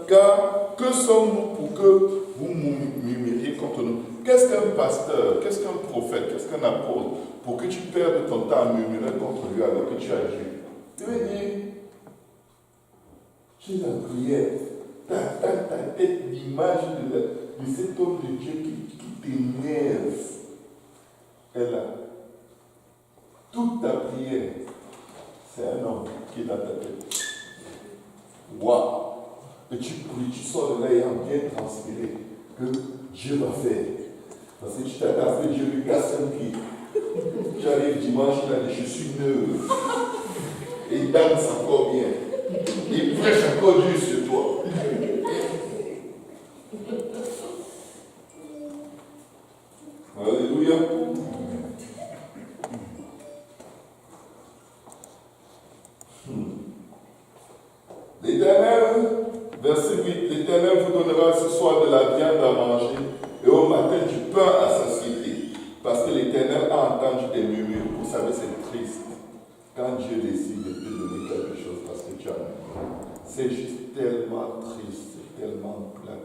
car que sommes-nous pour que vous murmuriez contre nous? Qu'est-ce qu'un pasteur, qu'est-ce qu'un prophète, qu'est-ce qu'un apôtre, pour que tu perdes ton temps à murmurer contre lui alors que tu as Dieu? Je veux dire, j'ai la prière, ta tête l'image de cet homme de Dieu qui t'énerve. Elle a toute ta prière, c'est un homme qui est dans ta tête. Waouh! Et tu pries, tu sors de là ayant bien transpiré que Dieu va faire. Parce que tu t'attends que Dieu lui casse un pied. Tu arrives dimanche, il a des chaussures neuves. Et il danse encore bien. Il prêche encore Dieu sur toi. Alléluia. L'Éternel, verset 8, l'Éternel vous donnera ce soir de la viande à manger et au matin du pain à satiété. Parce que l'Éternel a entendu des murmures. Vous savez, c'est triste. Quand Dieu décide de te donner quelque chose parce que tu as murmuré, c'est juste tellement triste, c'est tellement plat.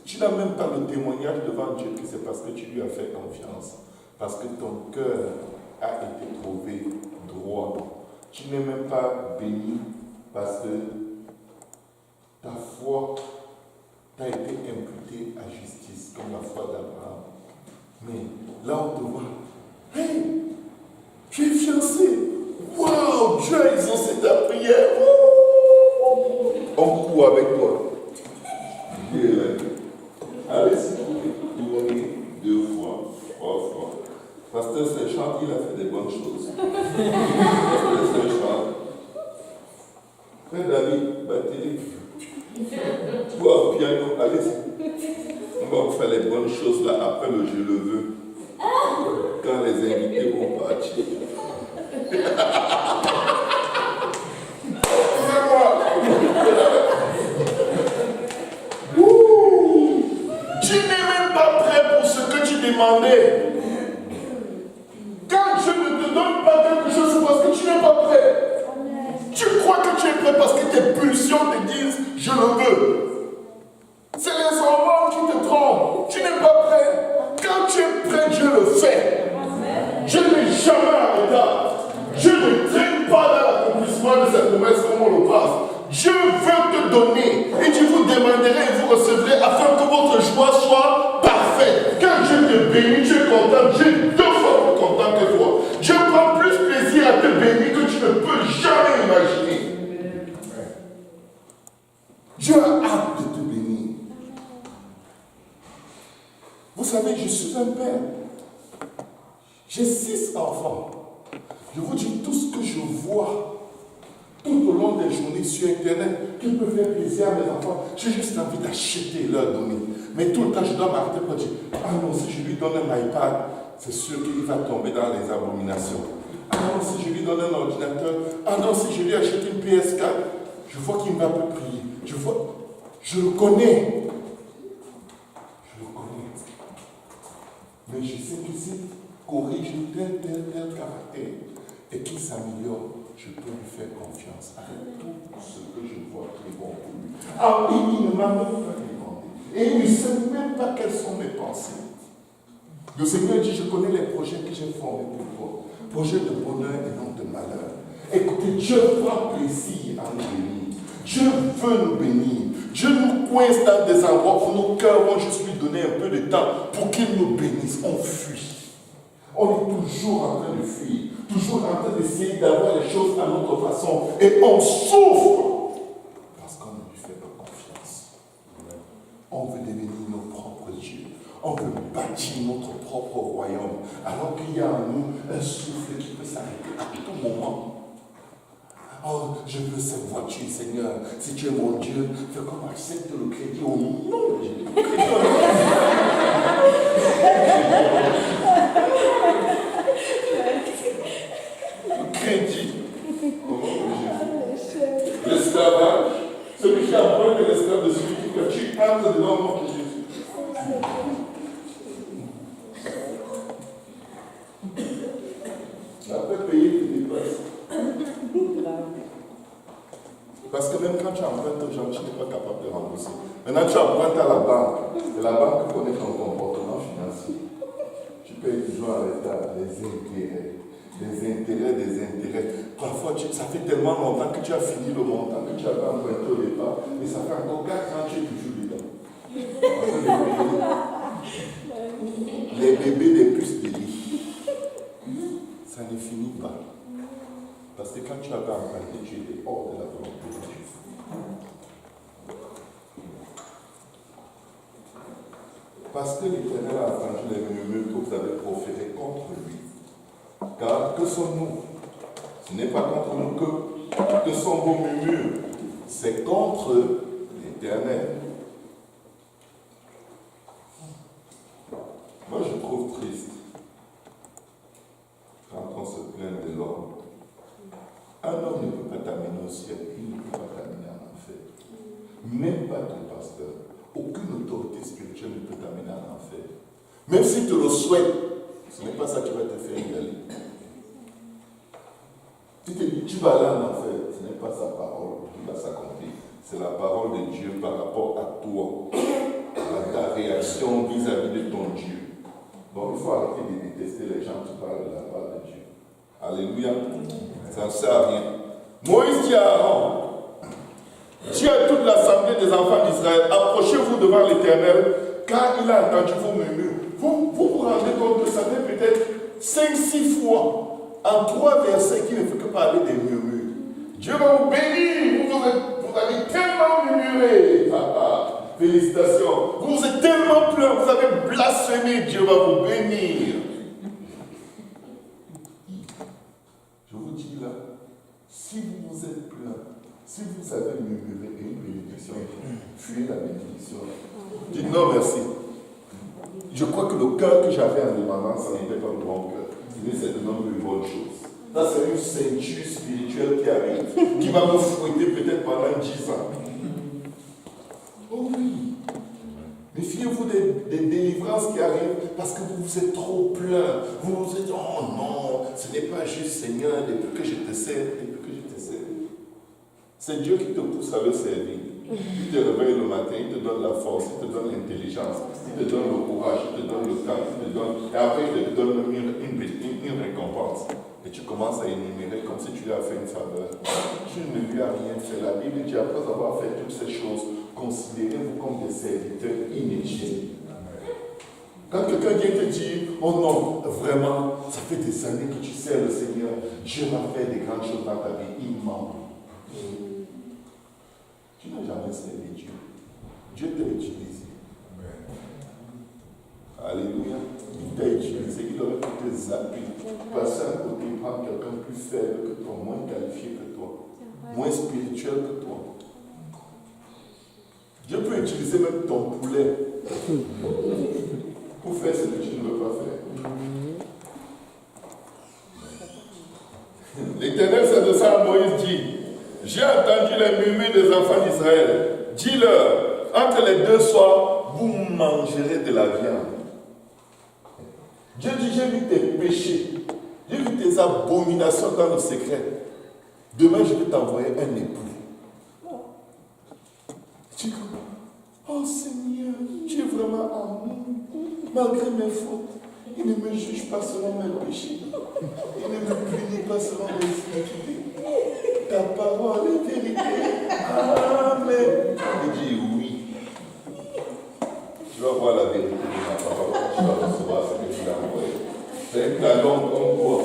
Tu n'as même pas le témoignage devant Dieu que c'est parce que tu lui as fait confiance. Parce que ton cœur a été trouvé droit. Tu n'es même pas béni parce que ta foi t'a été imputée à justice, comme la foi d'Abraham. Mais là, on te voit. Hey, tu es fiancé. Waouh, Dieu a exaucé ta prière. On court avec toi. Allez, s'il vous plaît, tournez 2 fois, 3 fois. Pasteur Séchant, il a fait des bonnes choses. Pasteur Séchant. Frère David, battez-les. Toi, au piano, allez-y. On va faire les bonnes choses là, après le je le veux. Quand les invités vont partir. intuitions te disent, je le veux. C'est les hormones qui te trompent. Tu n'es pas prêt. Quand tu es prêt, Dieu le fait. Je n'ai jamais arrêté. Je ne traîne pas dans l'accomplissement de cette promesse comme on le pense. Dieu veut te donner. Il dit, vous demanderez et vous recevrez afin que votre joie soit parfaite. Quand Dieu te bénit, tu es content. Dieu est 2 fois plus content que toi. Dieu prend plus plaisir à te bénir que tu ne peux jamais imaginer. Dieu a hâte de te bénir. Vous savez, je suis un père. J'ai 6 enfants. Je vous dis tout ce que je vois tout au long des journées sur Internet qui peut faire plaisir à mes enfants. J'ai juste envie d'acheter et leur donner. Mais tout le temps, je dois m'arrêter pour dire, ah non, si je lui donne un iPad, c'est sûr qu'il va tomber dans les abominations. Ah non, si je lui donne un ordinateur, ah non, si je lui achète une PS4, je vois qu'il ne va plus prier. Je le connais. Mais je sais que s'il corrige tel caractère et qu'il s'améliore, je peux lui faire confiance avec tout ce que je vois qui est bon pour lui. Ah, il ne m'a même pas demandé. Et il ne sait même pas quelles sont mes pensées. Le Seigneur dit, je connais les projets que j'ai formés pour toi. Projets de bonheur et non de malheur. Écoutez, Dieu prend plaisir à nous bénir. Dieu veut nous bénir. Dieu nous coince dans des endroits où nos cœurs vont juste lui donner un peu de temps pour qu'il nous bénisse. On fuit. On est toujours en train de fuir. Toujours en train d'essayer d'avoir les choses à notre façon. Et on souffre. Parce qu'on ne lui fait pas confiance. On veut devenir nos propres dieux. On veut bâtir notre propre royaume. Alors qu'il y a en nous un souffle qui peut s'arrêter à tout moment. Oh, je veux cette voiture, Seigneur. Si tu es mon Dieu, fais comme accepte le crédit au nom de Jésus. Le crédit au nom de Jésus. L'esclavage, celui qui emprunte l'esclave de celui qui fait, tu entres dedans au nom de Jésus. Après payer tes dépenses. Parce que même quand tu empruntes aux gens, tu n'es pas capable de rembourser. Maintenant, tu empruntes à la banque. Et la banque connaît ton comportement financier. Tu payes toujours en retard les intérêts. Des intérêts. Parfois, ça fait tellement longtemps que tu as fini le montant que tu avais emprunté au départ. Et ça fait encore 4 ans que tu es toujours dedans. Les bébés des puces de lit. Ça ne finit pas. Parce que quand tu avais emprunté, tu étais hors de la volonté de Dieu. Parce que l'Éternel a entendu les murmures que vous avez proférés contre lui. Car que sommes-nous? Ce n'est pas contre nous que sont vos murmures. C'est contre l'Éternel. Moi, je trouve triste quand on se plaint de l'homme. Un homme ne peut pas t'amener au ciel, il ne peut pas t'amener en enfer. Même pas ton pasteur. Aucune autorité spirituelle ne peut t'amener en enfer. Même si tu le souhaites, ce n'est pas ça qui va te faire y aller. Si tu te dis tu vas aller en enfer, ce n'est pas sa parole qui va s'accomplir. C'est la parole de Dieu par rapport à toi, à ta réaction vis-à-vis de ton Dieu. Donc il faut arrêter de détester les gens qui parlent de la part de Dieu. Alléluia. Ça ne sert à rien. Moïse dit à Aaron, dis à toute l'assemblée des enfants d'Israël, approchez-vous devant l'Éternel, car il a entendu vos murmures. Vous rendez compte que ça fait peut-être 5-6 fois, en 3 versets, qui ne fait que parler des murmures. Dieu va vous bénir. Vous avez tellement murmuré. Félicitations. Vous êtes tellement plein, vous avez blasphémé. Dieu va vous bénir. Je vous dis là, si vous êtes plein, si vous avez murmuré une bénédiction, fuyez la bénédiction. Dites non merci. Je crois que le cœur que j'avais en demandant, ça n'était pas le bon cœur. C'était certainement une bonne chose. Ça, c'est une ceinture spirituelle qui arrive, qui va me fouetter peut-être pendant 10 ans. Oh oui. Méfiez-vous des délivrances qui arrivent parce que vous êtes trop plein. Vous vous dites, oh non, ce n'est pas juste Seigneur, depuis que je te sers, depuis que je te sers. C'est Dieu qui te pousse à le servir. Il te réveille le matin, il te donne la force, il te donne l'intelligence, il te donne le courage, il te donne le temps, il te donne... Et après, il te donne une récompense. Et tu commences à énumérer comme si tu lui as fait une faveur. Tu ne lui as rien fait. La Bible dit, après avoir fait toutes ces choses, considérez-vous comme des serviteurs inutiles. Quand quelqu'un vient te dire, oh non, vraiment, ça fait des années que tu sers le Seigneur, Dieu va faire des grandes choses dans ta vie, il ment. Tu n'as jamais servi Dieu. Dieu t'a utilisé. Alléluia. Il t'a utilisé, il aurait pu te zapper, passer à côté, prendre quelqu'un plus faible que toi, moins qualifié que toi, moins spirituel que toi. Dieu peut utiliser même ton poulet pour faire ce que tu ne veux pas faire. L'Éternel s'adressa à Moïse, dit, j'ai entendu les murmures des enfants d'Israël. Dis-leur, entre les deux soirs, vous mangerez de la viande. Dieu dit, j'ai vu tes péchés, j'ai vu tes abominations dans le secret. Demain, je vais t'envoyer un époux. Tu dis, oh Seigneur, tu es vraiment amour, malgré mes fautes. Il ne me juge pas selon mes péchés. Il ne me punit pas selon mes iniquités. Ta parole est vérité. Amen. Il dit oui. Tu vas voir la vérité de ma parole. Tu vas recevoir ce que tu as envoyé. C'est un talon comme toi.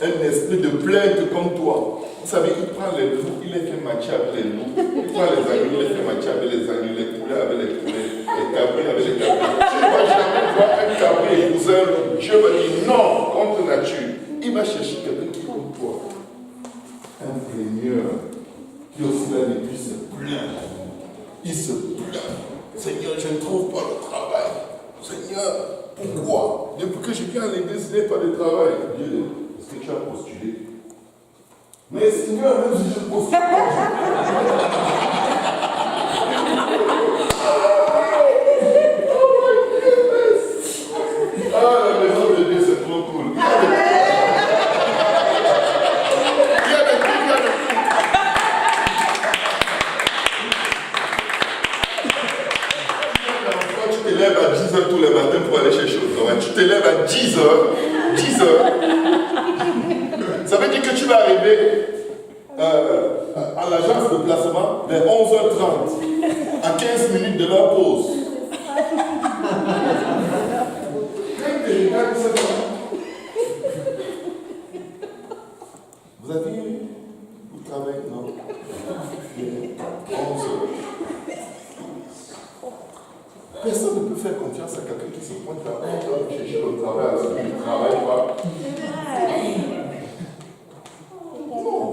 Un esprit de plainte comme toi. Vous savez, il prend les loups, il les fait matcher avec les loups. Il prend les agneaux, il les fait matcher avec les agneaux, les poulets avec les poulets, les cabris avec les cabris. Tu ne vas jamais voir un cabri épouser un loup. Dieu va dire non, contre nature. Il va chercher quelqu'un qui est comme toi. Un plaigneur qui aussi là depuis se plaint. Il se plaint. Seigneur, je ne trouve pas le travail. Seigneur, pourquoi? Depuis que je viens à l'église, il n'y a pas de travail. Dieu, est-ce que tu as postulé? Mais Seigneur, même si je postule, la maison de Dieu, c'est trop cool. Tu te lèves à 10h tous les matins pour aller chercher au travail. Tu te lèves à 10h. Ça veut dire que tu vas arriver à l'agence de placement vers 11h30, à 15 minutes de leur pause. Vous avez vous travaillez, non? 11h. Personne ne peut faire confiance à quelqu'un qui se pointe à 11h chercher le travail alors qu'il ne travaille pas. Non.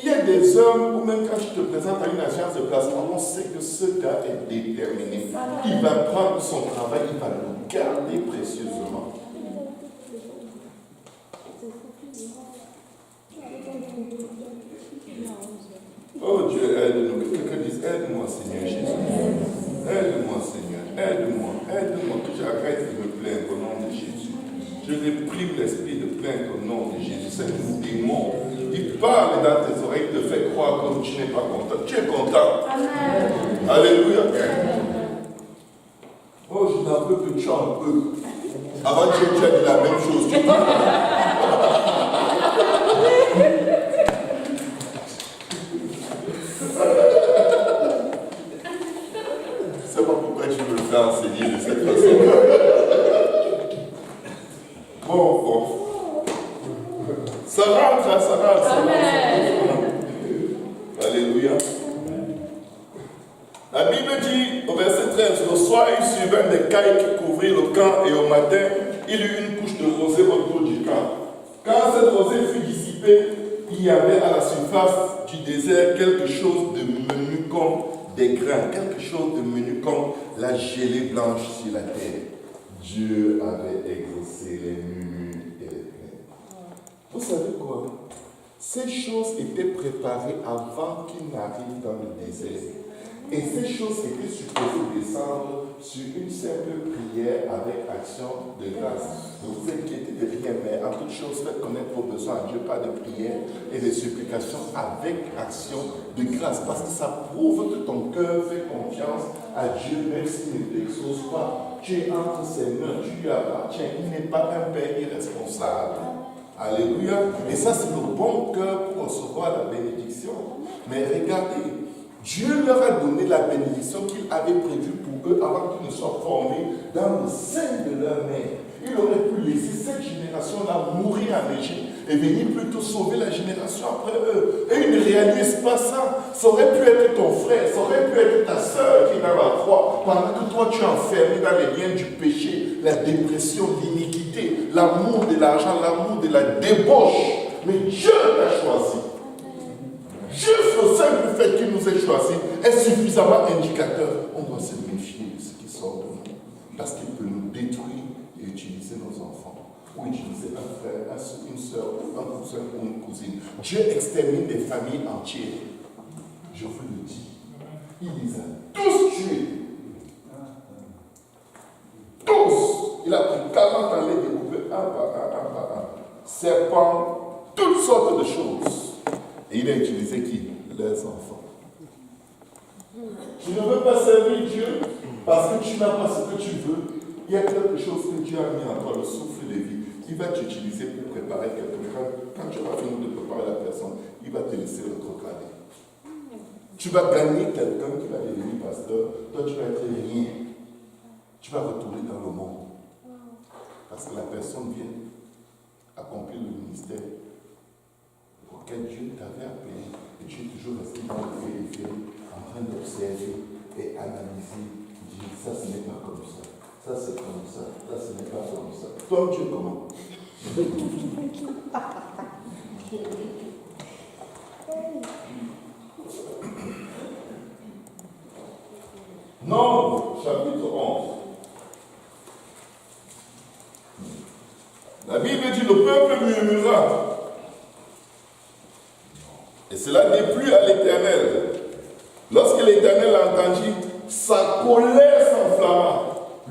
Il y a des hommes où même quand tu te présentes à une agence de placement, on sait que ce gars est déterminé. Il va prendre son travail, il va le garder précieusement. Oh Dieu, aide-nous. Que quelqu'un dise, aide-moi Seigneur Jésus. Aide-moi Seigneur, aide-moi que j'arrête de me plaindre au nom de Jésus. Je réprime l'esprit de plainte au nom de Jésus. C'est un démon. Il parle dans tes oreilles, il te fait croire que tu n'es pas content. Tu es content. Amen. Alléluia. Oh, je n'en peux plus, tu en peux. Avant Dieu, tu as dit la même chose. C'est pas pourquoi tu veux le faire enseigner de cette façon. Bon. Ça rentre. Amen. Alléluia. La Bible dit au verset 13, le soir il suivait des cailles qui couvrirent le camp et au matin il eut une couche de rosée autour du camp. Quand cette rosée fut dissipée, il y avait à la surface du désert quelque chose de menu comme des grains, quelque chose de menu comme la gelée blanche sur la terre. Dieu avait exaucé les murmures et les plaintes. Vous savez quoi? Ces choses étaient préparées avant qu'il n'arrive dans le désert.
Et ces choses étaient supposées descendre sur une simple prière avec action de grâce. Ne vous inquiétez de rien, mais en toute chose, faites connaître vos besoins à Dieu par des prières et des supplications avec action de grâce. Parce que ça prouve que ton cœur fait confiance à Dieu, même s'il ne t'exauce pas. Tu es entre ses mains, tu lui appartiens. Il n'est pas un père irresponsable. Alléluia. Et ça, c'est le bon cœur pour recevoir la bénédiction. Mais regardez, Dieu leur a donné la bénédiction qu'il avait prévue pour eux avant qu'ils ne soient formés dans le sein de leur mère. Il aurait pu laisser cette génération-là mourir en Égypte et venir plutôt sauver la génération après eux. Et ils ne réalisent pas ça. Ça aurait pu être ton frère, ça aurait pu être ta soeur qui est dans la croix, pendant que toi tu es enfermé dans les liens du péché, la dépression, l'iniquité, l'amour de l'argent, l'amour de la débauche. Mais Dieu t'a choisi. Juste le simple fait qu'il nous ait choisi est suffisamment indicateur. On doit se méfier de ce qui sort de nous. Parce qu'il peut nous détruire et utiliser nos enfants. Ou utiliser un frère, une soeur, un cousin ou une cousine. Dieu extermine des familles entières. Je vous le dis. Il les a tous tués. Tous. Il a pris 40 ans, les découper un par un. Serpents, toutes sortes de choses. Et il a utilisé qui? Les enfants. Tu ne veux pas servir Dieu parce que tu n'as pas ce que tu veux. Il y a quelque chose que Dieu a mis en toi, le souffle de vie. Il va t'utiliser pour préparer quelqu'un. Quand tu vas finir de préparer la personne, il va te laisser le trocaler. Tu vas gagner quelqu'un qui va devenir pasteur. Toi, tu vas être rien. Tu vas retourner dans le monde. Parce que la personne vient accomplir le ministère auquel Dieu t'avait appelé, et tu es toujours resté dans le périphérie, en train d'observer et analyser, dire ça ce n'est pas comme ça, ça c'est comme ça, ça ce n'est pas comme ça. Toi, tu es comment? Nombre, chapitre 11. La Bible dit, le peuple murmura. Et cela déplut à l'Éternel. Lorsque l'Éternel entendit, sa colère s'enflamma.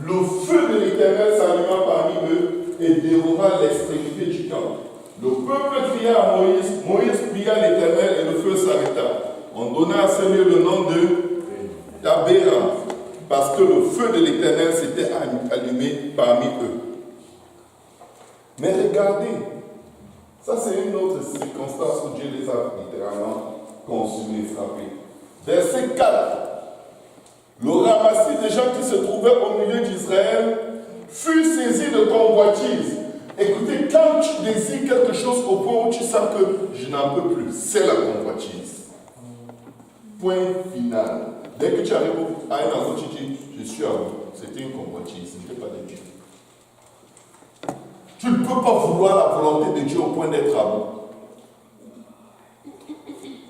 Le feu de l'Éternel s'alluma parmi eux et dévora l'extrémité du camp. Le peuple cria à Moïse. Moïse pria l'Éternel et le feu s'arrêta. On donna à ce lieu le nom de Tabéra, parce que le feu de l'Éternel s'était allumé parmi eux. Mais regardez, ça c'est une autre circonstance où Dieu les a littéralement consumés, frappés. Verset 4. Le ramassis des gens qui se trouvaient au milieu d'Israël fut saisi de convoitise. Écoutez, quand tu désires quelque chose au point où tu sens que je n'en peux plus, c'est la convoitise. Point final. Dès que tu arrives à un endroit, tu dis, je suis à vous. C'était une convoitise, ce n'était pas de Dieu. Tu ne peux pas vouloir la volonté de Dieu au point d'être à bout.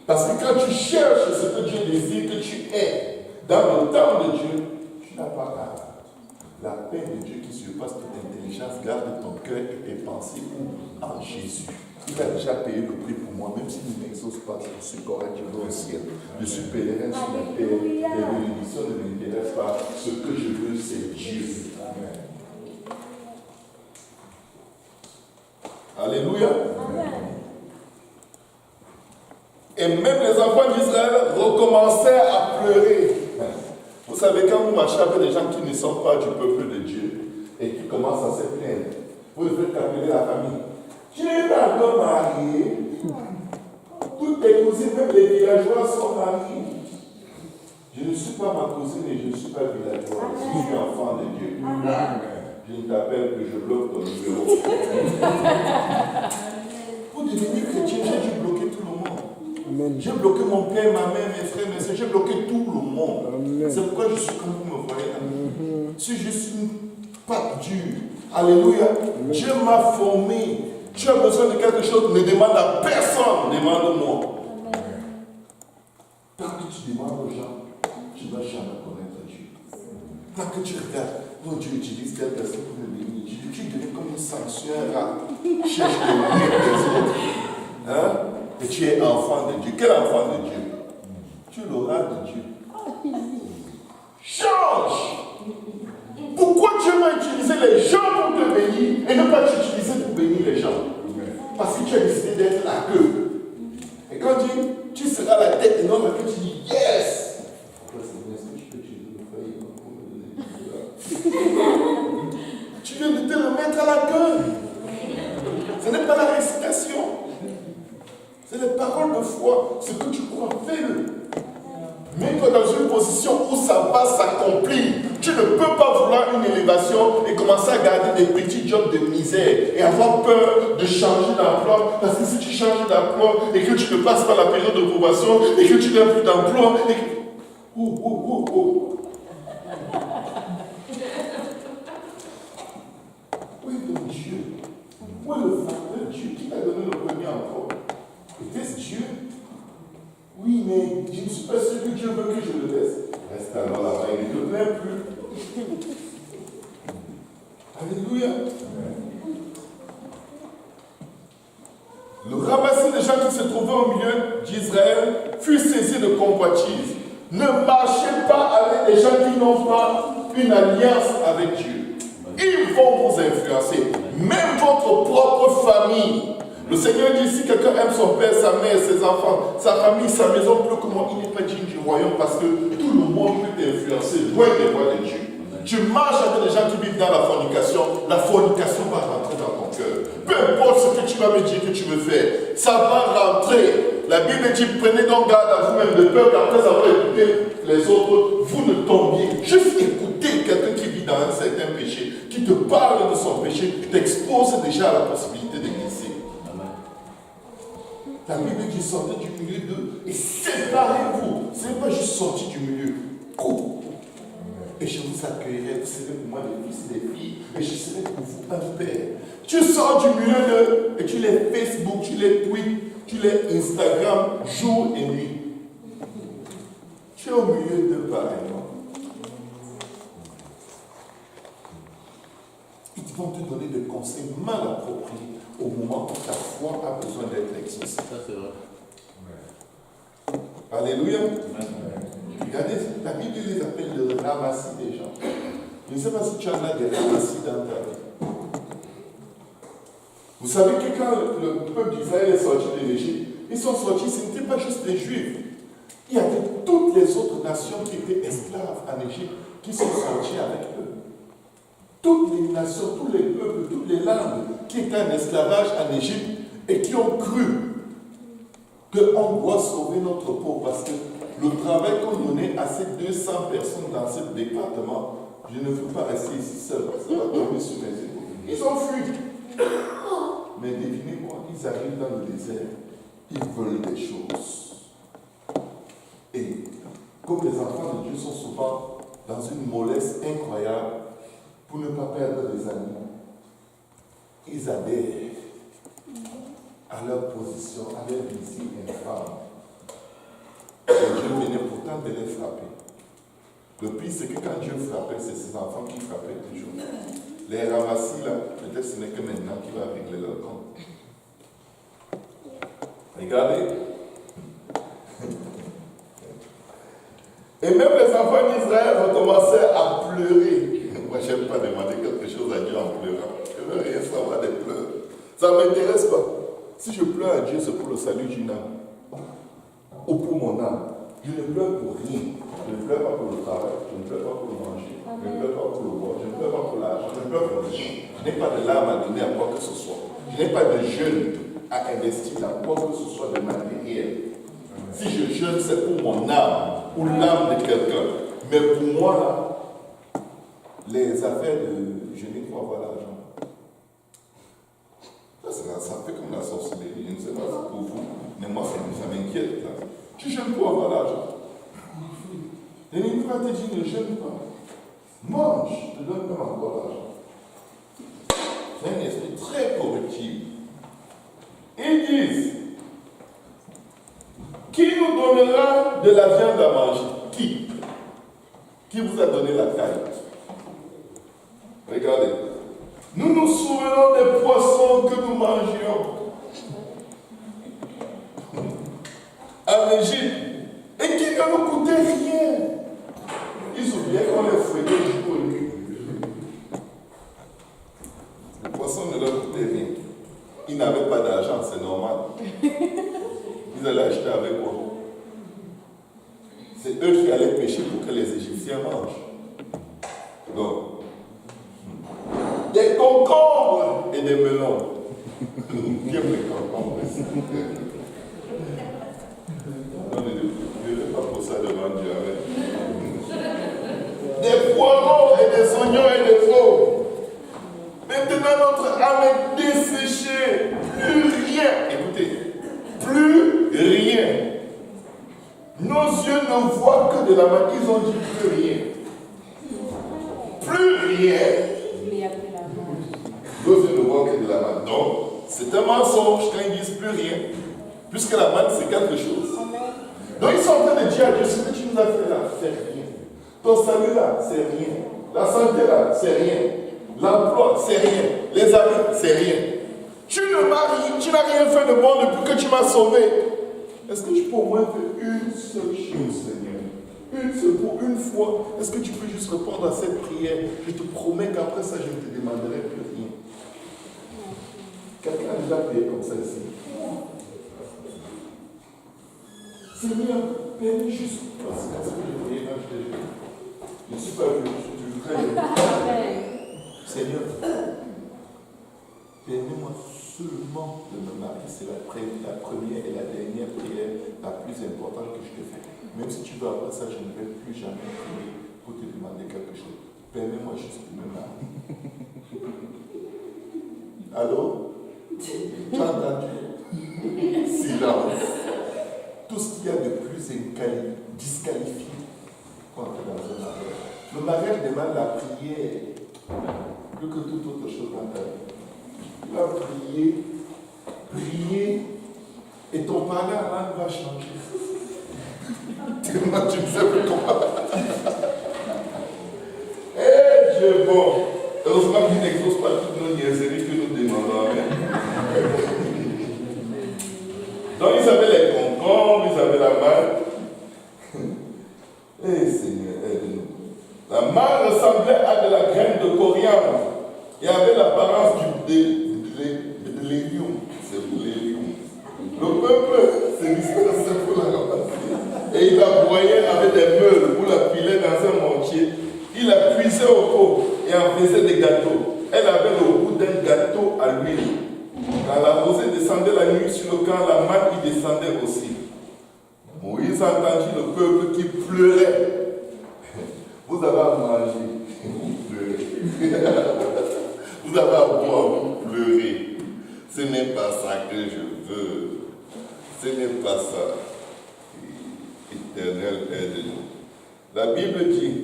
Parce que quand tu cherches ce que Dieu désire que tu aies dans le temps de Dieu, tu n'as pas la paix de Dieu qui surpasse toute intelligence. Garde ton cœur et tes pensées en Jésus. Il a déjà payé le prix pour moi, même s'il ne m'exauce pas, je suis correct, je vais au ciel. Je suis pèlerin sur la terre, les bénédictions ne m'intéressent pas. Ce que je veux, c'est Dieu. Amen. Alléluia. Amen. Et même les enfants d'Israël recommencèrent à pleurer. Vous savez, quand vous marchez avec des gens qui ne sont pas du peuple de Dieu et qui commencent à se plaindre, vous devez appeler la famille. Tu n'es pas encore marié. Toutes tes cousines, même les villageois, sont mariés. Je ne suis pas ma cousine et je ne suis pas villageois. Je suis enfant de Dieu. Amen. Je ne t'appelle que je bloque ton numéro. Pour devenir chrétien, j'ai dû bloquer tout le monde. Amen. J'ai bloqué mon père, ma mère, mes frères, mes soeurs. J'ai bloqué tout le monde. Amen. C'est pourquoi je suis comme vous me voyez. Si je suis une patte dure, alléluia, amen. Dieu m'a formé. Tu as besoin de quelque chose, ne demande à personne, demande-moi. Tant que tu demandes aux gens, tu ne vas jamais connaître Dieu. Tant que tu regardes, oh Dieu utilise telle personne pour me bénir. Tu deviens comme une sanctuaire à chercher le bien des autres. Hein? Et tu es enfant de Dieu. Quel enfant de Dieu? Tu es l'oral de Dieu. Change. Pourquoi Dieu m'a utilisé les gens pour te bénir et ne pas t'utiliser pour bénir les gens? Parce que tu as décidé d'être la queue. Et quand tu seras la tête et non la queue, tu dis yes. Tu viens de te remettre à la queue. Ce n'est pas la récitation. C'est les paroles de foi. Ce que tu crois, fais-le. Mets-toi dans une position où ça va s'accomplir. Tu ne peux pas vouloir une élévation et commencer à garder des petits jobs de misère et avoir peur de changer d'emploi. Parce que si tu changes d'emploi et que tu ne passes pas la période de probation et que tu n'as plus d'emploi et que... Où est ton Dieu? Où est le facteur Dieu qui t'a donné le premier emploi? Était-ce Dieu? Oui, mais je ne suis pas sûr que Dieu veut que je le laisse. Reste alors là-bas, il ne te plaît plus. Alléluia. Le ramassis des gens qui se trouvaient au milieu d'Israël fut saisi de convoitise. Ne marchez pas avec des gens qui n'ont pas une alliance avec Dieu. Ils vont vous influencer. Même votre propre famille. Le Seigneur dit, si quelqu'un aime son père, sa mère, ses enfants, sa famille, sa maison, plus comment il n'est pas digne du royaume parce que tout le monde peut t'influencer loin des voies de Dieu. Tu marches avec des gens qui vivent dans la fornication va rentrer dans ton cœur. Peu importe ce que tu vas me dire que tu veux faire, ça va rentrer. La Bible dit, prenez donc garde à vous-même de peur qu'après avoir écouté les autres, vous ne tombiez. Juste écouter quelqu'un qui vit dans un certain péché, qui te parle de son péché, t'expose déjà à la possibilité de glisser. La Bible dit sortez du milieu d'eux et séparez-vous. Ce n'est pas juste sortir du milieu. Coupe. Et je vous accueillerai. Vous serez pour moi des fils et des filles. Et je serai pour vous un père. Tu sors du milieu d'eux et tu les Facebook, tu les tweets, tu les Instagram jour et nuit. Tu es au milieu d'eux pareillement. Ils vont te donner des conseils mal appropriés au moment où ta foi a besoin d'être exaucée. Ça, c'est vrai. Alléluia. Regardez, la Bible les appelle le ramassis des gens. Je ne sais pas si tu en as des ramassis dans ta vie. Vous savez que quand le peuple d'Israël est sorti de l'Égypte, ils sont sortis, ce n'étaient pas juste les Juifs. Il y avait toutes les autres nations qui étaient esclaves en Égypte qui sont sortis avec eux. Toutes les nations, tous les peuples, toutes les langues qui étaient en esclavage en Égypte et qui ont cru qu'on doit sauver notre peau parce que le travail qu'on donnait à ces 200 personnes dans ce département, je ne veux pas rester ici seul, ça va tomber sur mes épaules. Ils ont fui. Mais devinez quoi, ils arrivent dans le désert, ils veulent des choses. Et comme les enfants de Dieu sont souvent dans une mollesse incroyable, pour ne pas perdre les animaux, ils adhèrent à leur position, à leur vision infâme. Et Dieu venait pourtant de les frapper. Le pire, c'est que quand Dieu frappait, c'est ses enfants qui frappaient toujours. Les ramassis, là, peut-être ce n'est que maintenant qui va régler leur compte. Regardez. Et même les enfants d'Israël vont commencer à pleurer. Moi, je n'aime pas demander quelque chose à Dieu en pleurant. Je ne veux rien savoir des pleurs. Ça ne m'intéresse pas. Si je pleure à Dieu, c'est pour le salut d'une âme. Ou pour mon âme. Je ne pleure pour rien. Je ne pleure pas pour le travail. Je ne pleure pas pour le manger. Je ne pleure pas pour le boire. Je ne pleure pas pour l'argent. Je ne pleure pour rien. Je n'ai pas de larmes à donner à quoi que ce soit. Je n'ai pas de jeûne à investir dans quoi que ce soit de matériel. Si je jeûne, c'est pour mon âme ou l'âme de quelqu'un. Mais pour moi, là, les affaires de jeûner pour avoir l'argent, ça fait comme la sorcellerie. Je ne sais pas pour vous, mais moi, ça m'inquiète. Tu jeûnes pour avoir l'argent. L'ennemi va te dire ne jeûne pas. Mange, je te donne même encore l'argent. C'est un esprit très corruptible. Ils disent, qui nous donnera de la viande à manger? Qui vous a donné la taille? Regardez. Nous nous souvenons des poissons que nous mangions en Égypte et qui ne nous coûtaient rien. Ils oublient
ils n'avaient pas d'argent, c'est normal. Ils allaient acheter avec quoi? C'est eux qui allaient pêcher pour que les Égyptiens mangent. Donc, des concombres et des melons. Qui aime les concombres? Je ne vais pas pour ça devant Dieu. Des poireaux et des oignons et des faux. Maintenant, notre âme est desséchée. Plus rien. Écoutez, plus rien. Nos yeux ne voient que de la main. Ils ont dit plus rien. Plus rien. Nos yeux ne voient que de la main. Donc, c'est un mensonge quand ils disent plus rien. Puisque la manne, c'est quelque chose. Donc, ils sont en train de dire à Dieu, ce que tu nous as fait là, c'est rien. Ton salut là, c'est rien. La santé là, c'est rien. L'emploi, c'est rien. Les amis, c'est rien. Tu n'as rien fait de bon depuis que tu m'as sauvé. Est-ce que tu peux au moins faire une seule chose, Seigneur? Une seule, pour une fois. Est-ce que tu peux juste répondre à cette prière? Je te promets qu'après ça, je ne te demanderai plus rien. Quelqu'un a déjà prié comme ça ici? Seigneur, permets juste. Parce que j'ai prié quand je t'ai dit. Je ne suis pas venu, je suis très bien. Seigneur, permets-moi seulement de me marier. C'est la première et la dernière prière la plus importante que je te fais. Même si tu veux après ça, je ne vais plus jamais prier pour te demander quelque chose. Permets-moi juste de me marier. Allô? Tu as entendu? Silence. Tout ce qu'il y a de plus disqualifié quand on est dans un mariage. Le mariage demande la prière plus que toute autre chose dans ta vie. Tu vas prier, et ton parler va changer. Tellement tu ne sais plus comment. Eh Dieu, bon. Heureusement qu'il n'exauce pas toutes nos niaiseries que nous demandons. Donc ils avaient les concombres, ils avaient la manne. Eh Seigneur, aide-nous. La manne ressemblait à de la graine de coriandre et avait l'apparence de légumes. C'est pour les légumes. Le peuple s'est dispersé pour la ramasser. Et il la broyait avec des meules ou la pilait dans un mortier. Il la cuisait au pot et en faisait des gâteaux. Elle avait le goût d'un gâteau à l'huile. Quand la rosée descendait la nuit sur le camp, la manne y descendait aussi. Moïse entendit le peuple qui pleurait. Vous avez à manger, vous pleurez. Vous avez à boire, vous pleurez. Ce n'est pas ça que je veux. Ce n'est pas ça. Éternel, aide-nous. La Bible dit,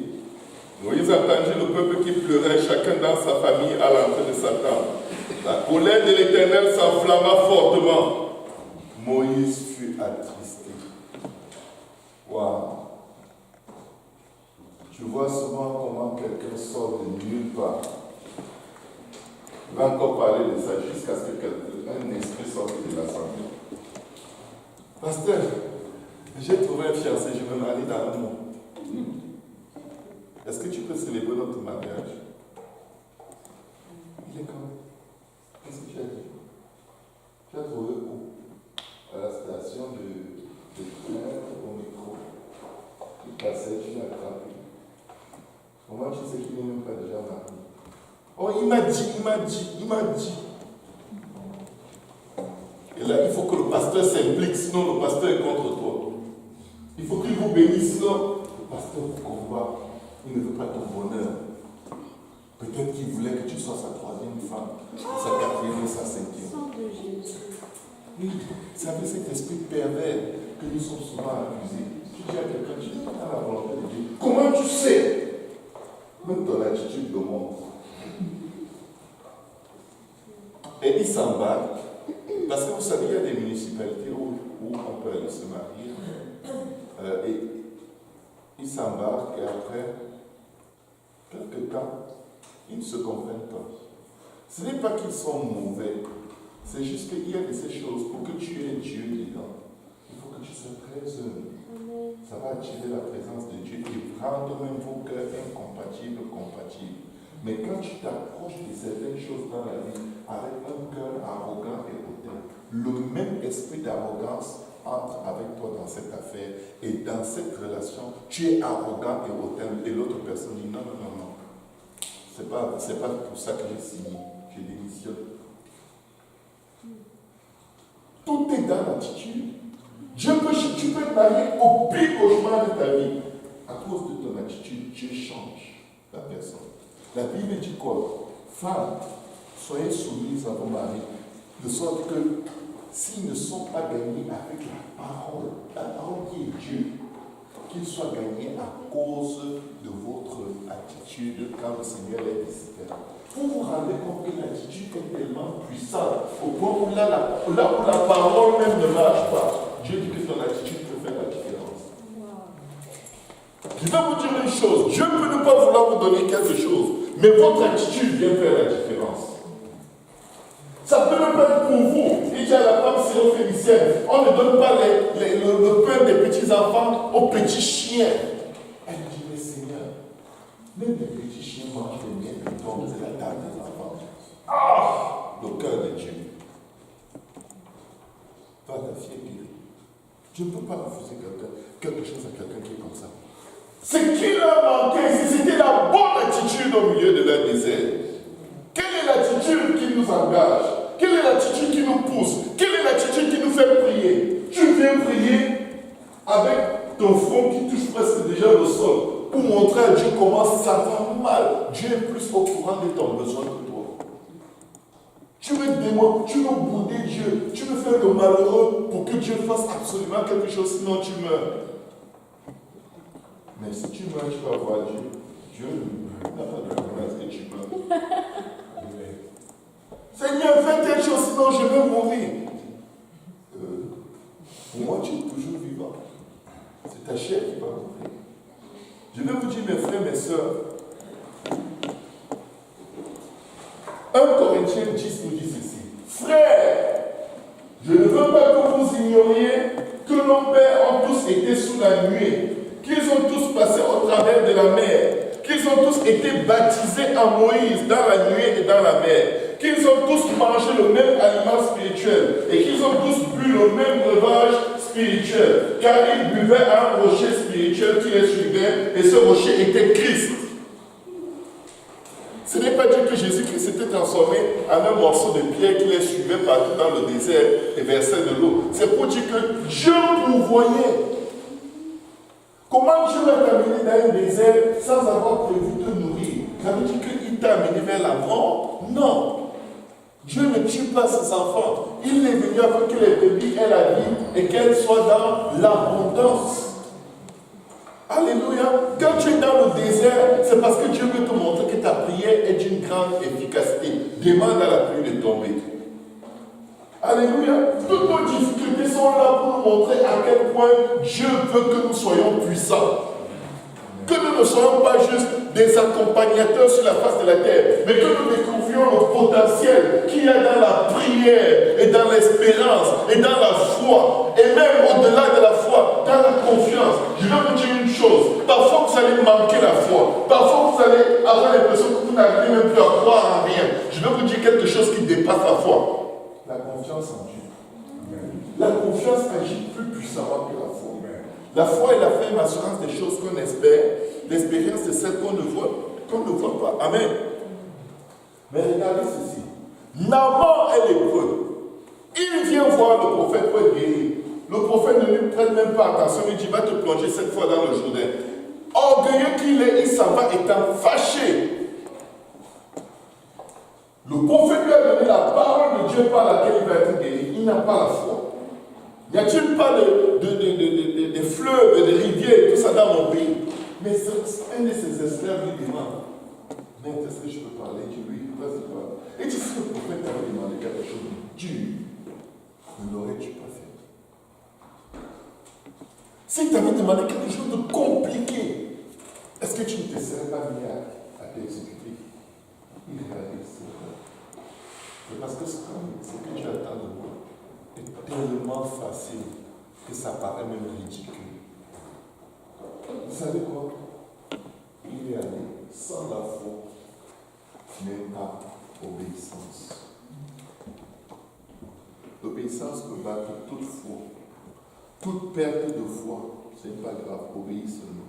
Moïse entendit le peuple qui pleurait, chacun dans sa famille à l'entrée de sa tente. La colère de l'Éternel s'enflamma fortement. Moïse fut attristé. Waouh! Tu vois souvent comment quelqu'un sort de nulle part. Je vais encore parler de ça jusqu'à ce qu'un esprit sorte de l'assemblée. Pasteur, j'ai trouvé un fiancé, je me marie dans un mois. Est-ce que tu peux célébrer notre mariage? Il est comme, qu'est-ce que tu as dit? Tu as trouvé où? À la station de train, au métro. Tu passais, tu l'as attrapé. Comment tu sais qu'il n'est même pas déjà marié? Oh, il m'a dit. Et là, il faut que le pasteur s'implique, sinon le pasteur est contre toi. Il faut qu'il vous bénisse, sinon le pasteur vous combat. Il ne veut pas ton bonheur. Peut-être qu'il voulait que tu sois sa troisième femme, sa quatrième et sa cinquième. Oui, c'est avec cet esprit pervers que nous sommes souvent accusés. Tu dis à quelqu'un, tu n'es pas la volonté de Dieu. Comment tu sais? Même ton attitude le montre. Et il s'embarque. Parce que vous savez, il y a des municipalités où on peut aller se marier. Et il s'embarque et après, quelque temps, ils ne se comprennent pas. Ce n'est pas qu'ils sont mauvais. C'est juste qu'il y a de ces choses pour que tu aies Dieu dedans. Il faut que tu sois très humble. Ça va attirer la présence de Dieu et rendre même vos cœurs incompatibles, compatibles. Mais quand tu t'approches de certaines choses dans la vie avec un cœur arrogant et
l'esprit d'arrogance entre avec toi dans cette affaire et dans cette relation, tu es arrogant et hautain et l'autre personne dit non, non, non, non. C'est pas pour ça que j'ai signé, je démissionne. Tout est dans l'attitude. Tu peux te marier au pire cauchemar de ta vie. À cause de ton attitude, Dieu change la personne. La Bible dit quoi? Femmes, soyez soumises à vos maris, de sorte que s'ils ne sont pas gagnés avec la parole qui est Dieu, qu'ils soient gagnés à cause de votre attitude quand le Seigneur les visite. Vous vous rendez compte que l'attitude est tellement puissante, au point où là où la parole même ne marche pas, Dieu dit que ton attitude peut faire la différence. Je vais vous dire une chose, Dieu peut ne pas vouloir vous donner quelque chose, mais votre attitude vient faire la différence. Ça peut ne pas être pour vous. Il dit à la femme syrophénicienne, on ne donne pas le pain des petits-enfants aux petits chiens. Elle dit, mais Seigneur, même les petits chiens mangent les miens et tombent de la table des enfants. Ah, le cœur de Dieu. Va ta fille guérie. Je ne peux pas refuser quelque chose à quelqu'un qui est comme ça. Ce qui leur manquait, c'était la bonne attitude au milieu de leur désert. Quelle est l'attitude qui nous engage? Quelle est l'attitude qui nous pousse? Quelle est l'attitude qui nous fait prier? Tu viens prier avec ton front qui touche presque déjà le sol pour montrer à Dieu comment ça va mal. Dieu est plus au courant de ton besoin que toi. Tu veux bouder Dieu, tu veux faire le malheureux pour que Dieu fasse absolument quelque chose, sinon tu meurs. Mais si tu meurs, tu vas voir Dieu. Dieu n'a pas de problème à ce que tu meurs. Seigneur, fais telle chose, sinon je vais mourir. Pour moi, tu es toujours vivant. C'est ta chair qui va mourir. Je vais vous dire, mes frères, mes sœurs, 1 Corinthiens 10 nous dit ceci. Frères, je ne veux pas que vous ignoriez que nos pères ont tous été sous la nuée, qu'ils ont tous passé au travers de la mer, qu'ils ont tous été baptisés en Moïse dans la nuée et dans la mer, qu'ils ont tous mangé le même aliment spirituel et qu'ils ont tous bu le même breuvage spirituel, car ils buvaient à un rocher spirituel qui les suivait et ce rocher était Christ. Ce n'est pas dire que Jésus-Christ s'était transformé en un morceau de pierre qui les suivait partout dans le désert et versait de l'eau. C'est pour dire que Dieu pourvoyait. Comment Dieu va t'amener dans un désert sans avoir prévu de nourrir? Ça veut dire qu'il t'a amené vers la mort? Non. Dieu ne tue pas ses enfants. Il est venu afin que les brebis aient la vie et qu'elles soient dans l'abondance. Alléluia. Quand tu es dans le désert, c'est parce que Dieu veut te montrer que ta prière est d'une grande efficacité. Demande à la pluie de tomber. Alléluia. Toutes nos difficultés sont là pour nous montrer à quel point Dieu veut que nous soyons puissants. Que nous ne soyons pas juste des accompagnateurs sur la face de la terre, mais que nous découvrions le potentiel qu'il y a dans la prière et dans l'espérance et dans la foi, et même au-delà de la foi, dans la confiance. Je vais vous dire une chose, parfois vous allez manquer la foi, parfois vous allez avoir l'impression que vous n'arrivez même plus à croire en rien. Je vais vous dire quelque chose qui dépasse la foi. La confiance en Dieu. La confiance agit plus puissamment que la foi. La foi est la ferme assurance des choses qu'on espère. L'expérience de celles qu'on ne voit pas. Amen. Mais regardez ceci. Naaman est lépreux. Il vient voir le prophète pour être guéri. Le prophète ne lui prête même pas attention. Il dit, va te plonger cette fois dans le Jourdain. Orgueilleux qu'il est, il s'en va étant fâché. Le prophète lui a donné la parole de Dieu par laquelle il va être guéri. Il n'a pas la foi. N'y a-t-il pas de fleuves et de rivières et tout ça dans mon pays? Mais un de ses esclaves lui demande, mais est-ce que je peux parler? Il dit oui, vas-y, parle. Et si le prophète t'avait demandé quelque chose de dur, ne l'aurais-tu pas fait? S'il t'avait demandé quelque chose de compliqué, est-ce que tu ne te serais pas mis à t'exécuter? Il réalise ça. C'est parce que ce que tu attends de moi est tellement facile que ça paraît même ridicule. Vous savez quoi? Il est allé sans la foi, mais par obéissance. l'obéissance peut battre toute foi. Toute perte de foi, ce n'est pas grave, obéis seulement.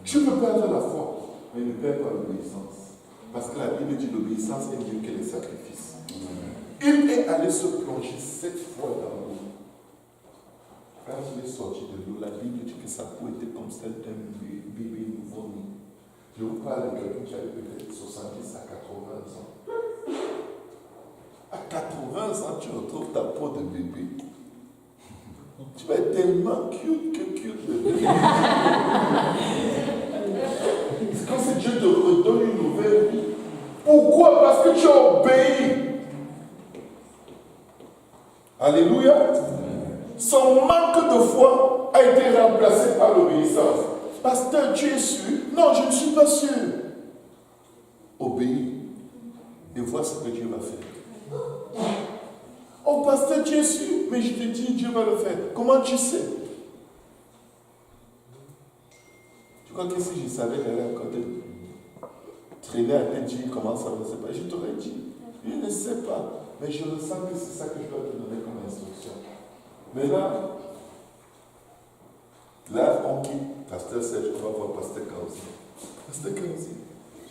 Tu peux perdre la foi, mais ne perds pas l'obéissance. Parce que la Bible dit l'obéissance est mieux que les sacrifices. Il est allé se plonger 7 fois dans l'eau. Quand il est sorti de l'eau, la Bible dit que sa peau était comme celle d'un bébé nouveau-né. Je vous parle de quelqu'un qui avait peut-être 70 à 80 ans. À 80 ans, tu retrouves ta peau de bébé. Tu vas être tellement cute que cute de bébé. C'est comme si Dieu te redonne une nouvelle vie. Pourquoi? Parce que tu as obéi. Alléluia. Son manque de foi a été remplacé par l'obéissance. Pasteur, tu es sûr? Non, je ne suis pas sûr. Obéis et vois ce que Dieu va faire. Oh, pasteur, tu es sûr? Mais je te dis, Dieu va le faire. Comment tu sais? Tu crois que si je savais qu'elle allait encore traîner à te dire comment ça va se passer, je t'aurais dit. Je ne sais pas. Mais je ressens que c'est ça que je dois te donner comme instruction. Mais là, on quitte Pasteur Serge, on va voir Pasteur Kausi. Pasteur Kausi,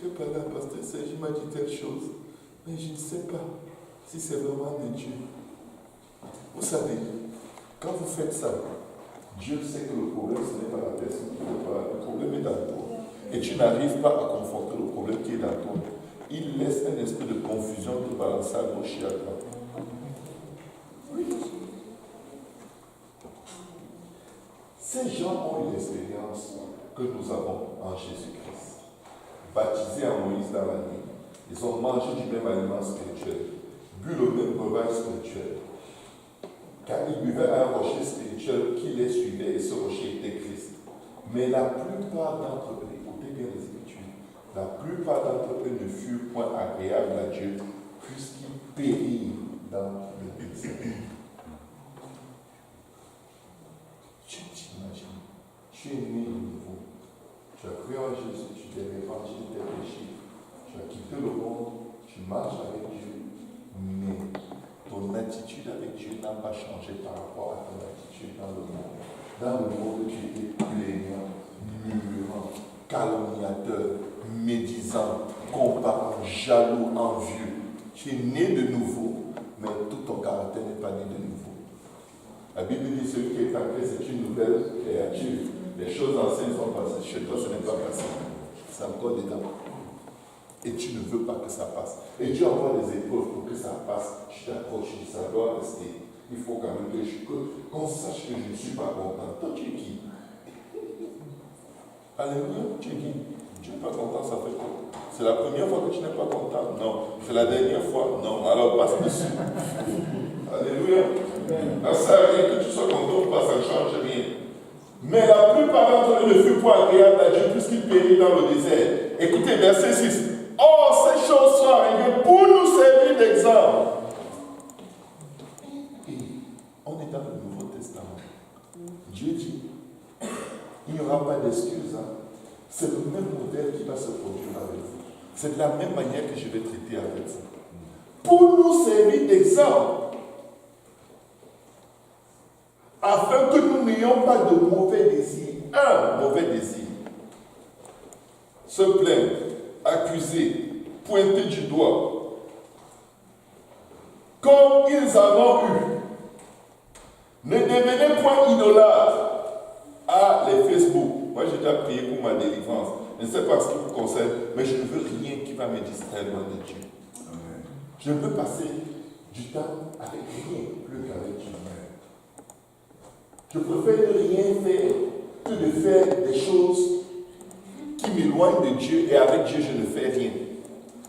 j'ai parlé à Pasteur Serge, il m'a dit telle chose, mais je ne sais pas si c'est vraiment de Dieu. Vous savez, quand vous faites ça, Dieu sait que le problème, ce n'est pas la personne qui le parle, le problème est dans toi. Et tu n'arrives pas à conforter le problème qui est dans toi. Il laisse un esprit de confusion te balancer à gauche et à droite. Oui. Ces gens ont une expérience que nous avons en Jésus-Christ. Baptisés en Moïse dans la nuit, ils ont mangé du même aliment spirituel, bu le même breuvage spirituel. Car ils buvaient à un rocher spirituel qui les suivait et ce rocher était Christ. Mais la plupart d'entre eux, écoutez bien les Écritures, la plupart d'entre eux ne furent point agréables à Dieu puisqu'ils périrent dans le désert. Tu t'imagines, tu es né de nouveau, tu as cru en Jésus, tu t'es répandu de tes péchés, tu as quitté le monde, tu marches avec Dieu, mais ton attitude avec Dieu n'a pas changé par rapport à ton attitude dans le monde. Dans le monde, tu étais plaignant, murmurant, calomniateur, médisant, comparant, jaloux, envieux. Tu es né de nouveau, mais tout ton caractère n'est pas né de nouveau. La Bible dit celui qui est en Christ, c'est une nouvelle créature. Les choses anciennes sont passées. Chez toi, ce n'est pas passé. C'est encore dedans. Et tu ne veux pas que ça passe. Et Dieu envoie des épreuves pour que ça passe. Tu t'approches, ça doit rester. Il faut quand même qu'on sache que je ne suis pas content. Toi, tu es qui? Alléluia, tu es qui? Tu n'es pas content, ça fait quoi? C'est la première fois que tu n'es pas content? Non. C'est la dernière fois? Non. Alors passe dessus. Alléluia. Ça sert à rien que tu sois content ou pas, ça ne change rien. Mais la plupart d'entre eux ne furent pas agréables à Dieu puisqu'ils périrent dans le désert. Écoutez, verset 6. Or, ces choses sont arrivées pour nous servir d'exemple. Et on est dans le Nouveau Testament. Dieu dit, il n'y aura pas d'excuses. C'est le même modèle qui va se produire avec vous. C'est de la même manière que je vais traiter avec vous. Pour nous servir d'exemple. Afin que nous n'ayons pas de mauvais désirs. Un mauvais désir. Se plaindre, accuser, pointer du doigt. Comme ils en ont eu. Ne devenez point idolâtres. Ah, les Facebook. Moi, j'ai déjà prié pour ma délivrance. Je ne sais pas ce qui vous concerne, mais je ne veux rien qui va me distraire loin de Dieu. Amen. Je veux passer du temps avec rien plus qu'avec Dieu. Je préfère ne rien faire que de faire des choses qui m'éloignent de Dieu et avec Dieu je ne fais rien.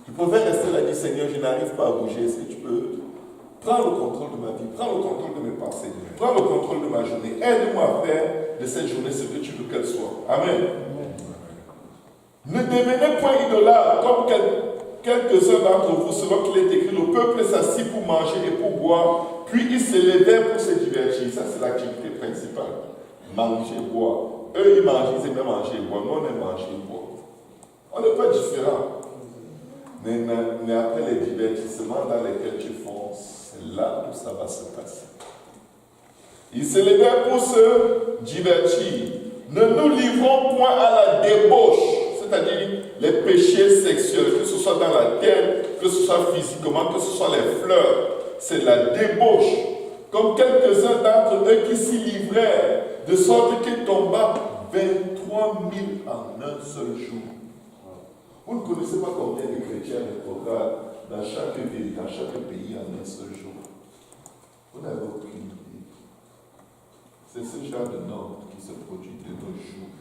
Je préfère rester là et dire Seigneur, je n'arrive pas à bouger. Est-ce que tu peux prendre le contrôle de ma vie, prendre le contrôle de mes pensées, prendre le contrôle de ma journée. Aide-moi à faire de cette journée ce que tu veux qu'elle soit. Amen. Ne devenez point idolâtres comme quelques-uns d'entre vous, selon qu'il est écrit, le peuple s'assit pour manger et pour boire, puis ils se levèrent pour se divertir. Ça, c'est l'activité principale. Manger, boire. Eux, ils mangent, ils aiment manger et boire. Nous, on aime manger et boire. On n'est pas différents. Mais après les divertissements dans lesquels tu fonces, c'est là où ça va se passer. Il se levait pour se divertir. Ne nous livrons point à la débauche, c'est-à-dire les péchés sexuels, que ce soit dans la tête, que ce soit physiquement, que ce soit les fleurs. C'est la débauche. Comme quelques-uns d'entre eux qui s'y livrèrent, de sorte qu'il tomba 23 000 en un seul jour. Vous ne connaissez pas combien de chrétiens rétrogrades dans chaque ville, dans chaque pays en un seul jour. Vous n'avez aucune idée. C'est ce genre de norme qui se produit de nos jours.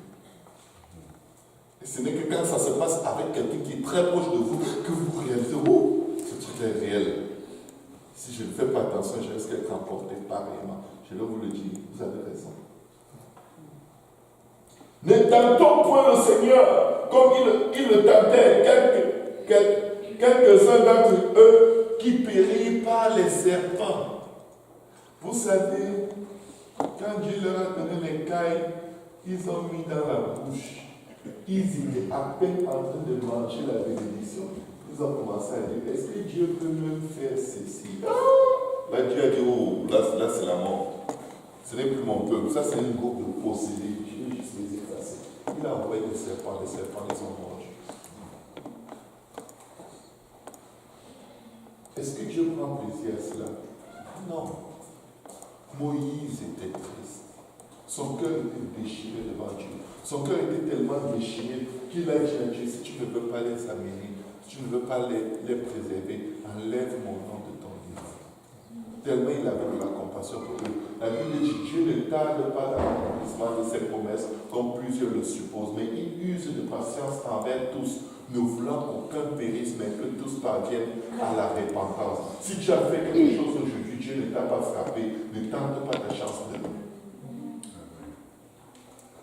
Et ce n'est que quand ça se passe avec quelqu'un qui est très proche de vous que vous réalisez, oh, ce truc est réel. Si je ne fais pas attention, je risque d'être emporté pareillement. Je vais vous le dire, vous avez raison. Ne tentons point le Seigneur comme il le tentait quelques-uns d'entre eux qui périrent par les serpents. Vous savez, quand Dieu leur a donné les cailles, ils ont mis dans la bouche. Ils étaient à peine en train de manger la bénédiction. Ils ont commencé à dire, est-ce que Dieu peut me faire ceci? Là, Dieu a dit, oh, là c'est la mort. Ce n'est plus mon peuple. Ça, c'est un groupe de possédés. Je vais juste les effacer. Il a envoyé des serpents les ont mangés. Est-ce que Dieu prend plaisir à cela? Non. Moïse était triste. Son cœur était déchiré devant Dieu. Son cœur était tellement déchiré qu'il a dit à Dieu, si tu ne veux pas les amener, si tu ne veux pas les préserver, enlève mon nom de ton livre. Tellement il avait de la compassion pour eux. La Bible dit, Dieu ne tarde pas dans l'accomplissement de ses promesses, comme plusieurs le supposent, mais il use de patience envers tous, ne voulant qu'aucun périsse, mais que tous parviennent à la repentance. Si tu as fait quelque chose aujourd'hui, Dieu ne t'a pas frappé, ne tente pas ta chance de nous.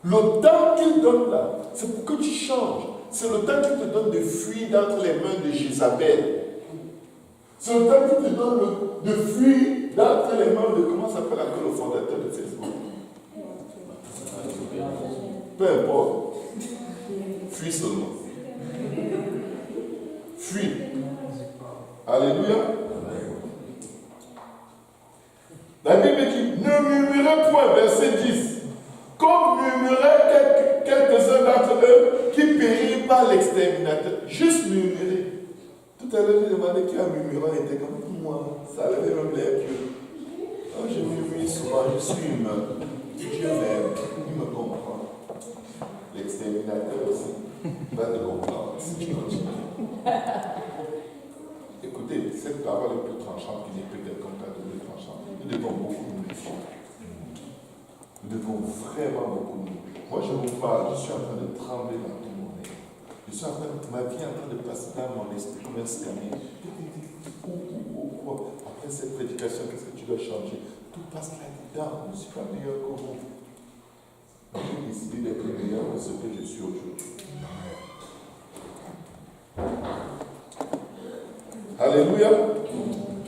Le temps qu'il donne là, c'est pour que tu changes. C'est le temps qu'il te donne de fuir d'entre les mains de Jézabel. C'est le temps qu'il te donne de fuir d'entre les mains de, comment s'appelle encore le fondateur de Facebook? Peu importe. Fuis seulement. Fuis. Alléluia. La Bible dit, ne murmurez point, verset 10. Comme murmuraient quelques-uns d'entre eux qui périrent par l'exterminateur. Juste murmurer. Tout à l'heure, j'ai demandé qui a murmuré, il était comme moi. Ça avait même l'air pieux. Oh, je murmure souvent, je suis humain. Dieu m'aime, il me comprend. L'exterminateur aussi va te comprendre si tu continues. Écoutez, cette parole est plus tranchante qu'il n'est peut-être comme ta double tranchante. Nous devons beaucoup nous méfier. Nous devons vraiment beaucoup nous. Moi, je vous parle, je suis en train de trembler dans tout mon être. Je suis en train de, ma vie est en train de passer dans mon esprit comme un scanner. Après cette prédication, qu'est-ce que tu dois changer? Tout passe là-dedans. Je ne suis pas meilleur que vous. J'ai décidé d'être meilleur que ce que je suis aujourd'hui. Alléluia.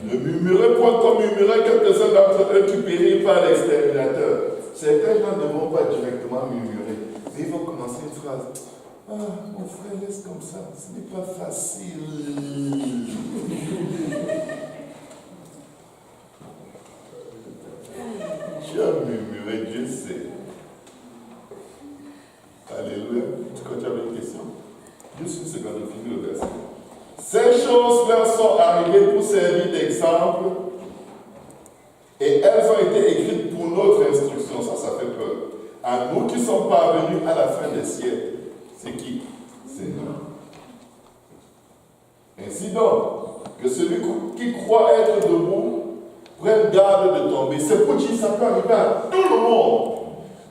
Ne murmurez point comme murmuraient quelques-uns d'entre eux qui périrent par l'exterminateur. Certains gens ne vont pas directement murmurer, mais ils vont commencer une phrase. Ah, mon frère, laisse comme ça, ce n'est pas facile. Tu as murmuré, Dieu sait. Alléluia. Quand tu avais une question, juste une seconde, je finis le verset. Ces choses leur sont arrivées pour servir d'exemple et elles ont été écrites pour notre instruction. Ça fait peur. À nous qui sommes parvenus à la fin des siècles. C'est qui? C'est nous. Ainsi donc, que celui qui croit être debout prenne garde de tomber. C'est pour dire ça peut arriver à tout le monde.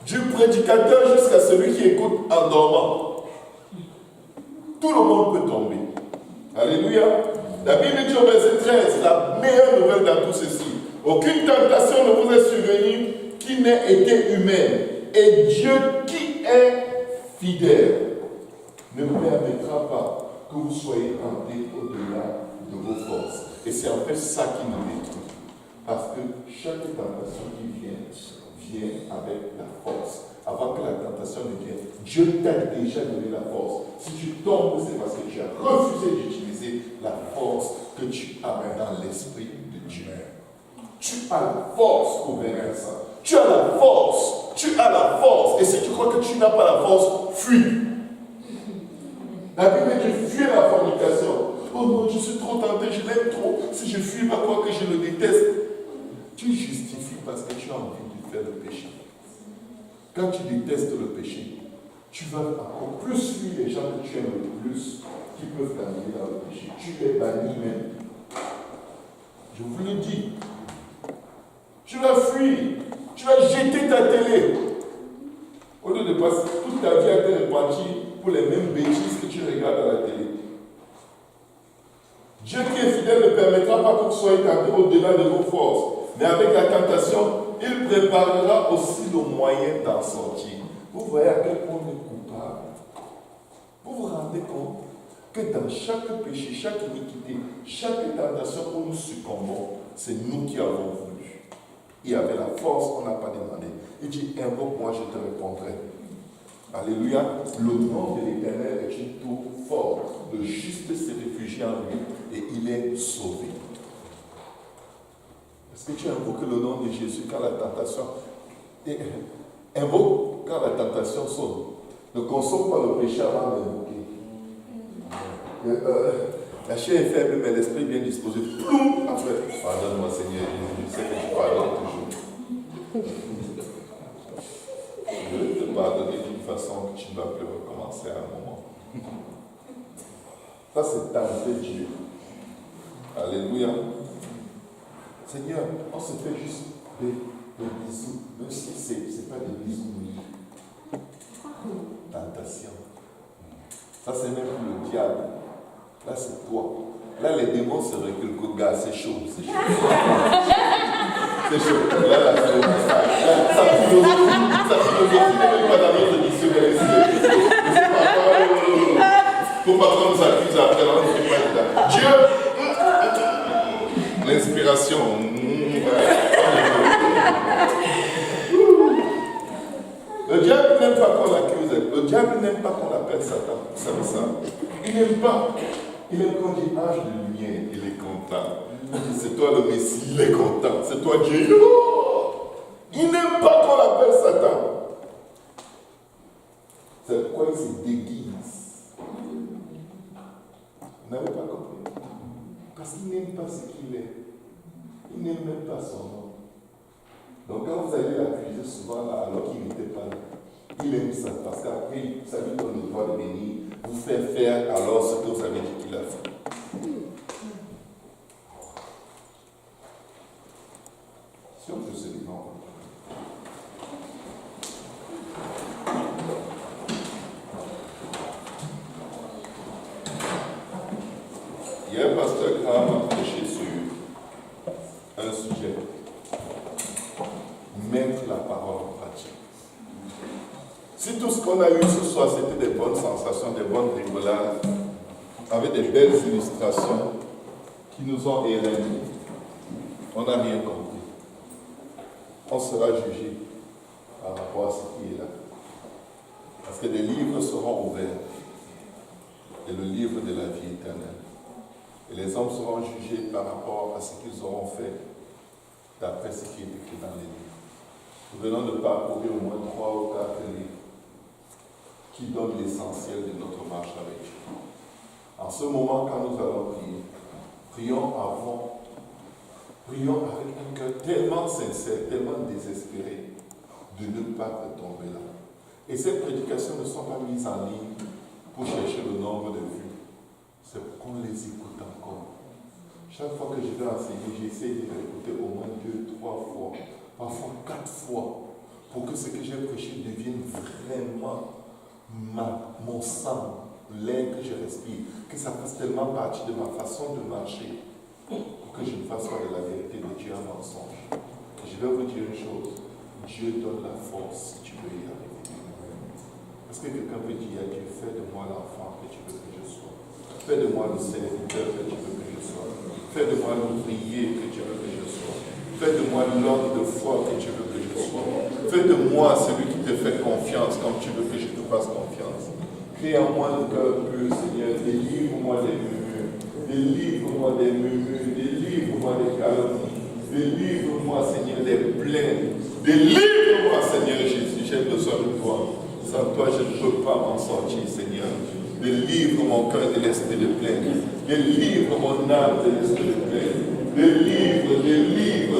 Du prédicateur jusqu'à celui qui écoute en dormant. Tout le monde peut tomber. Alléluia. La Bible dit au verset 13, la meilleure nouvelle dans tout ceci. Aucune tentation ne vous est survenue qui n'ait été humaine. Et Dieu qui est fidèle ne permettra pas que vous soyez tentés au-delà de vos forces. Et c'est en fait ça qui nous détruit. Parce que chaque tentation qui vient avec la force. Avant que la tentation ne vienne, Dieu t'a déjà donné la force. Si tu tombes, c'est parce que tu as refusé d'utiliser la force que tu as dans l'esprit de Dieu. Tu as la force pour vaincre ça. Tu as la force. Tu as la force. Et si tu crois que tu n'as pas la force, fuis. La Bible dit fuis la fornication. Oh non, je suis trop tenté, je l'aime trop. Si je fuis, pas quoi que je le déteste. Tu justifies parce que tu as envie de faire le péché. Quand tu détestes le péché, tu vas encore plus fuir les gens que tu aimes le plus qui peuvent t'amener dans le péché. Tu les bannis même. Je vous le dis. Tu vas fuir. Tu vas jeter ta télé. Au lieu de passer toute ta vie à te repentir pour les mêmes bêtises que tu regardes à la télé. Dieu qui est fidèle ne permettra pas que vous soyez tentés au-delà de vos forces. Mais avec la tentation, il préparera aussi le moyen d'en sortir. Vous voyez à quel point on est coupable. Vous vous rendez compte que dans chaque péché, chaque iniquité, chaque tentation où nous succombons, c'est nous qui avons voulu. Il y avait la force, on n'a pas demandé. Il dit, invoque-moi, je te répondrai. Alléluia. Le nom de l'Éternel est une tour forte. Le juste se réfugie en lui et il est sauvé. Est-ce que tu invoques le nom de Jésus quand la tentation invoque quand la tentation sonne? Ne consomme pas le péché avant d'invoquer. La chair est faible, mais l'esprit est bien disposé. Ploum! Après, pardonne-moi Seigneur Jésus, je sais que tu pardonnes toujours. Je vais te pardonner d'une façon que tu ne vas plus recommencer à un moment. Ça, c'est tenter Dieu. Alléluia. Seigneur, on se fait juste des bisous, même si ce n'est pas des bisous mouillés. Tentation. Ça, c'est même le diable. Là, c'est toi. Là, les démons se reculent. Gars, c'est chaud, c'est chaud. C'est chaud. Là, ça philosophie n'est même pas dans notre dictionnaire. Pour pas qu'on nous accuse après, on ne fait pas de Dieu, l'inspiration. Le diable n'aime pas qu'on l'accuse. Le diable n'aime pas qu'on l'appelle Satan. Vous savez ça? Il n'aime pas. Il aime qu'on dit ange de lumière. Il est content. C'est toi le Messie. Il est content. C'est toi Dieu. Il n'aime pas qu'on l'appelle Satan. C'est pourquoi il se déguise. Vous n'avez pas compris? Parce qu'il n'aime pas ce qu'il est. Il n'aime même pas son nom. Donc quand vous allez l'accuser souvent là, alors qu'il n'était pas là, il aime ça. Parce qu'après, ça lui donne le droit de venir vous faire alors ce que vous avez dit qu'il a fait. Si on peut se dire non. Il y a un pasteur qui a prêché sur un sujet. Mettre la parole en pratique. Si tout ce qu'on a eu ce soir, c'était des bonnes sensations, des bonnes rigolades, avec des belles illustrations qui nous ont éreignés, on n'a rien compris. On sera jugé par rapport à ce qui est là. Parce que des livres seront ouverts. Et le livre de la vie éternelle. Et les hommes seront jugés par rapport à ce qu'ils auront fait d'après ce qui est écrit dans les livres. Nous venons de parcourir au moins 3 ou 4 livres qui donnent l'essentiel de notre marche avec Dieu. En ce moment, quand nous allons prier, prions avec un cœur tellement sincère, tellement désespéré de ne pas retomber là. Et ces prédications ne sont pas mises en ligne pour chercher le nombre de vues. C'est pour qu'on les écoute encore. Chaque fois que je vais enseigner, j'essaie de l'écouter au moins 2, 3 fois, parfois 4 fois, pour que ce que j'ai prêché devienne vraiment mon sang, l'air que je respire, que ça fasse tellement partie de ma façon de marcher, pour que je ne fasse pas de la vérité de Dieu un mensonge. Et je vais vous dire une chose, Dieu donne la force si tu veux y arriver. Est-ce que quelqu'un peut dire à Dieu, fais de moi l'enfant que tu veux que je sois? Fais de moi le serviteur que tu veux que je sois. Fais de moi l'ouvrier que tu veux que je sois. Fais de moi l'homme de foi que tu veux que je sois. Fais de moi celui qui te fait confiance comme tu veux que je te fasse confiance. Crée en moi le cœur pur, Seigneur. Délivre-moi des murmures. Délivre-moi des murmures. Délivre-moi des calomnies.
Délivre-moi, Seigneur, des plaintes. Délivre-moi, Seigneur Jésus, j'ai besoin de toi. Sans toi, je ne peux pas m'en sortir, Seigneur. Délivre mon cœur de l'esprit de plainte. Délivre mon âme de l'esprit de plainte.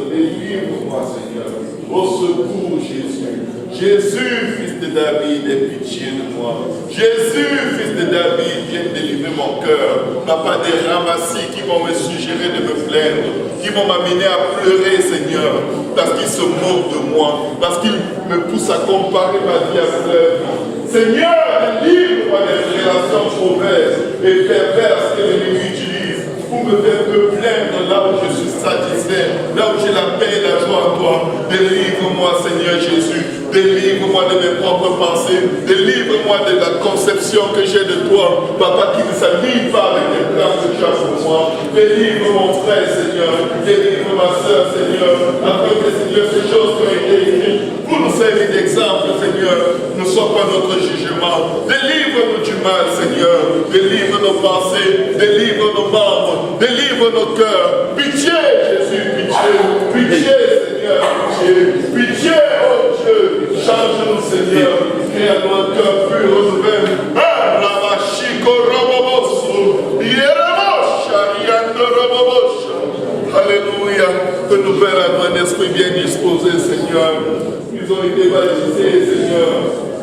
Délivre-moi, Seigneur. Au secours, Jésus. Jésus, fils de David, aie pitié de moi. Jésus, fils de David, viens délivrer mon cœur. Papa, des ramassis qui vont me suggérer de me plaindre, qui vont m'amener à pleurer, Seigneur, parce qu'ils se moquent de moi, parce qu'ils me poussent à comparer ma vie à leur vie. Seigneur, délivre-moi des relations mauvaises et perverses que l'ennemi utilise pour me faire me plaindre là où je suis satisfait, là où j'ai la paix et la joie en toi. Délivre-moi, Seigneur Jésus. Délivre-moi de mes propres pensées. Délivre-moi de la conception que j'ai de toi, Papa, qui ne s'aligne pas avec les plans que tu as pour moi. Délivre mon frère, Seigneur. Délivre ma soeur, Seigneur. Afin que, Seigneur, ces choses qui ont été écrites pour nous servir d'exemple, Seigneur, ne soient pas notre jugement. Délivre-nous du mal, Seigneur. Délivre nos pensées. Délivre nos membres. Délivre nos cœurs. Pitié, Jésus, pitié. Pitié, Seigneur. Pitié. Pitié, oh Dieu. Change-nous, Seigneur. Crée-nous un cœur pur, renouvelle. Alléluia. Que nous pères un esprit bien disposé, Seigneur. Ils ont été baptisés, Seigneur,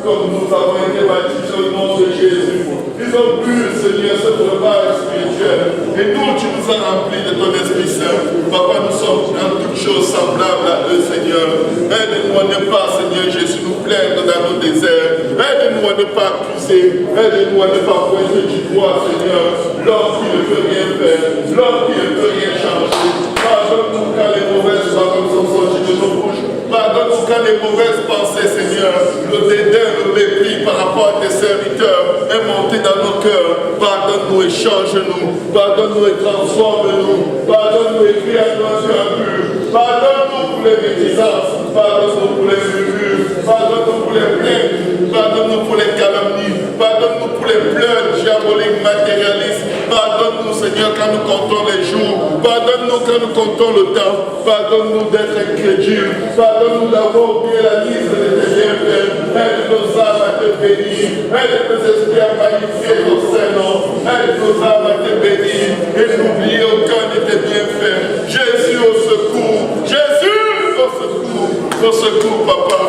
comme nous avons été baptisés au nom de Jésus. Ils ont bu, Seigneur, ce breuvage spirituel. Et nous, tu nous as remplis de ton Esprit Saint. Papa, nous sommes en toutes choses semblables à eux, Seigneur. Aide-nous à ne pas, Seigneur Jésus, nous plaindre dans nos déserts. Aide-nous à ne pas accuser. Aide-nous à ne pas pointer du doigt, Seigneur, l'homme qui ne peut rien faire, l'homme qui ne peut rien changer. Pardonne-nous quand les mauvaises paroles sont sorties de nos bouches. Pardonne-nous quand les mauvaises pensées, Seigneur, le dédain, le mépris par rapport à tes serviteurs est monté dans nos cœurs. Pardonne-nous et change-nous. Pardonne-nous et transforme-nous. Pardonne-nous et crée à nous un cœur pur. Pardonne-nous pour les médisances. Pardonne-nous pour les murmures. Pardonne-nous pour les plaintes. Pardonne-nous pour les calomnies. Pardonne-nous pour les pleurs diaboliques, matérialistes. Pardonne-nous, Seigneur, quand nous comptons les jours. Pardonne-nous quand nous comptons le temps. Pardonne-nous d'être incrédules. Pardonne-nous d'avoir oublié la liste de tes bienfaits. Aide nos âmes à te bénir. Aide nos esprits à magnifier ton Saint-Nom. Aide nos âmes à te bénir. Et n'oublier aucun de tes bienfaits. Jésus au secours. Jésus au secours. Au secours, Papa.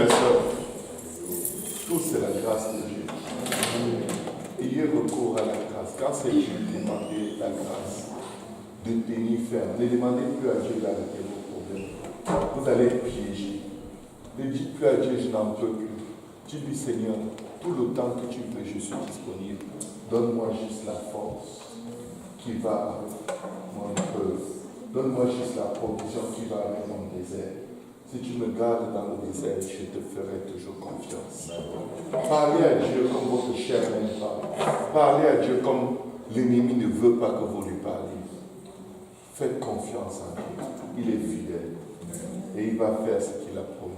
et sœurs, tout c'est la grâce de Dieu. Ayez recours à la grâce. Quand c'est Dieu, demandez la grâce de tenir ferme. Ne demandez plus à Dieu d'arrêter vos problèmes. Vous allez être piégés. Ne dites plus à Dieu, je n'en peux plus. Tu dis, Seigneur, tout le temps que tu veux, je suis disponible. Donne-moi juste la force qui va avec mon preuve. Donne-moi juste la provision qui va avec mon désert. Si tu me gardes dans le désert, je te ferai toujours confiance. Parlez à Dieu comme votre chair n'aime pas. Parlez à Dieu comme l'ennemi ne veut pas que vous lui parliez. Faites confiance en Dieu. Il est fidèle. Et il va faire ce qu'il a promis.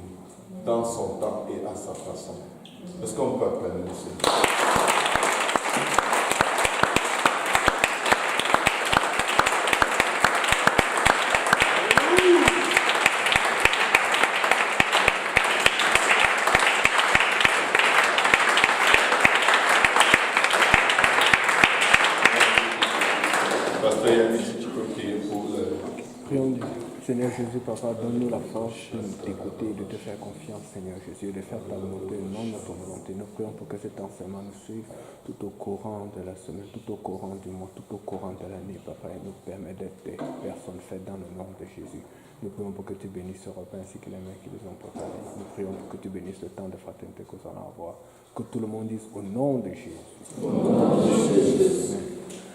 Dans son temps et à sa façon. Est-ce qu'on peut appeler le Seigneur? Pasteur Yannick, si tu peux prier pour le...
Prions Dieu. Seigneur Jésus, Papa, donne-nous la force de t'écouter et de te faire confiance, Seigneur Jésus, de faire ta volonté, non notre volonté. Nous prions pour que cet enseignement nous suive tout au courant de la semaine, tout au courant du mois, tout au courant de l'année, Papa, et nous permet d'être des personnes faites dans le nom de Jésus. Nous prions pour que tu bénisses ce repas ainsi que les mains qui les ont préparés. Nous prions pour que tu bénisses le temps de fraternité que nous allons avoir. Que tout le monde dise au nom de Jésus. Au nom de Jésus. Amen.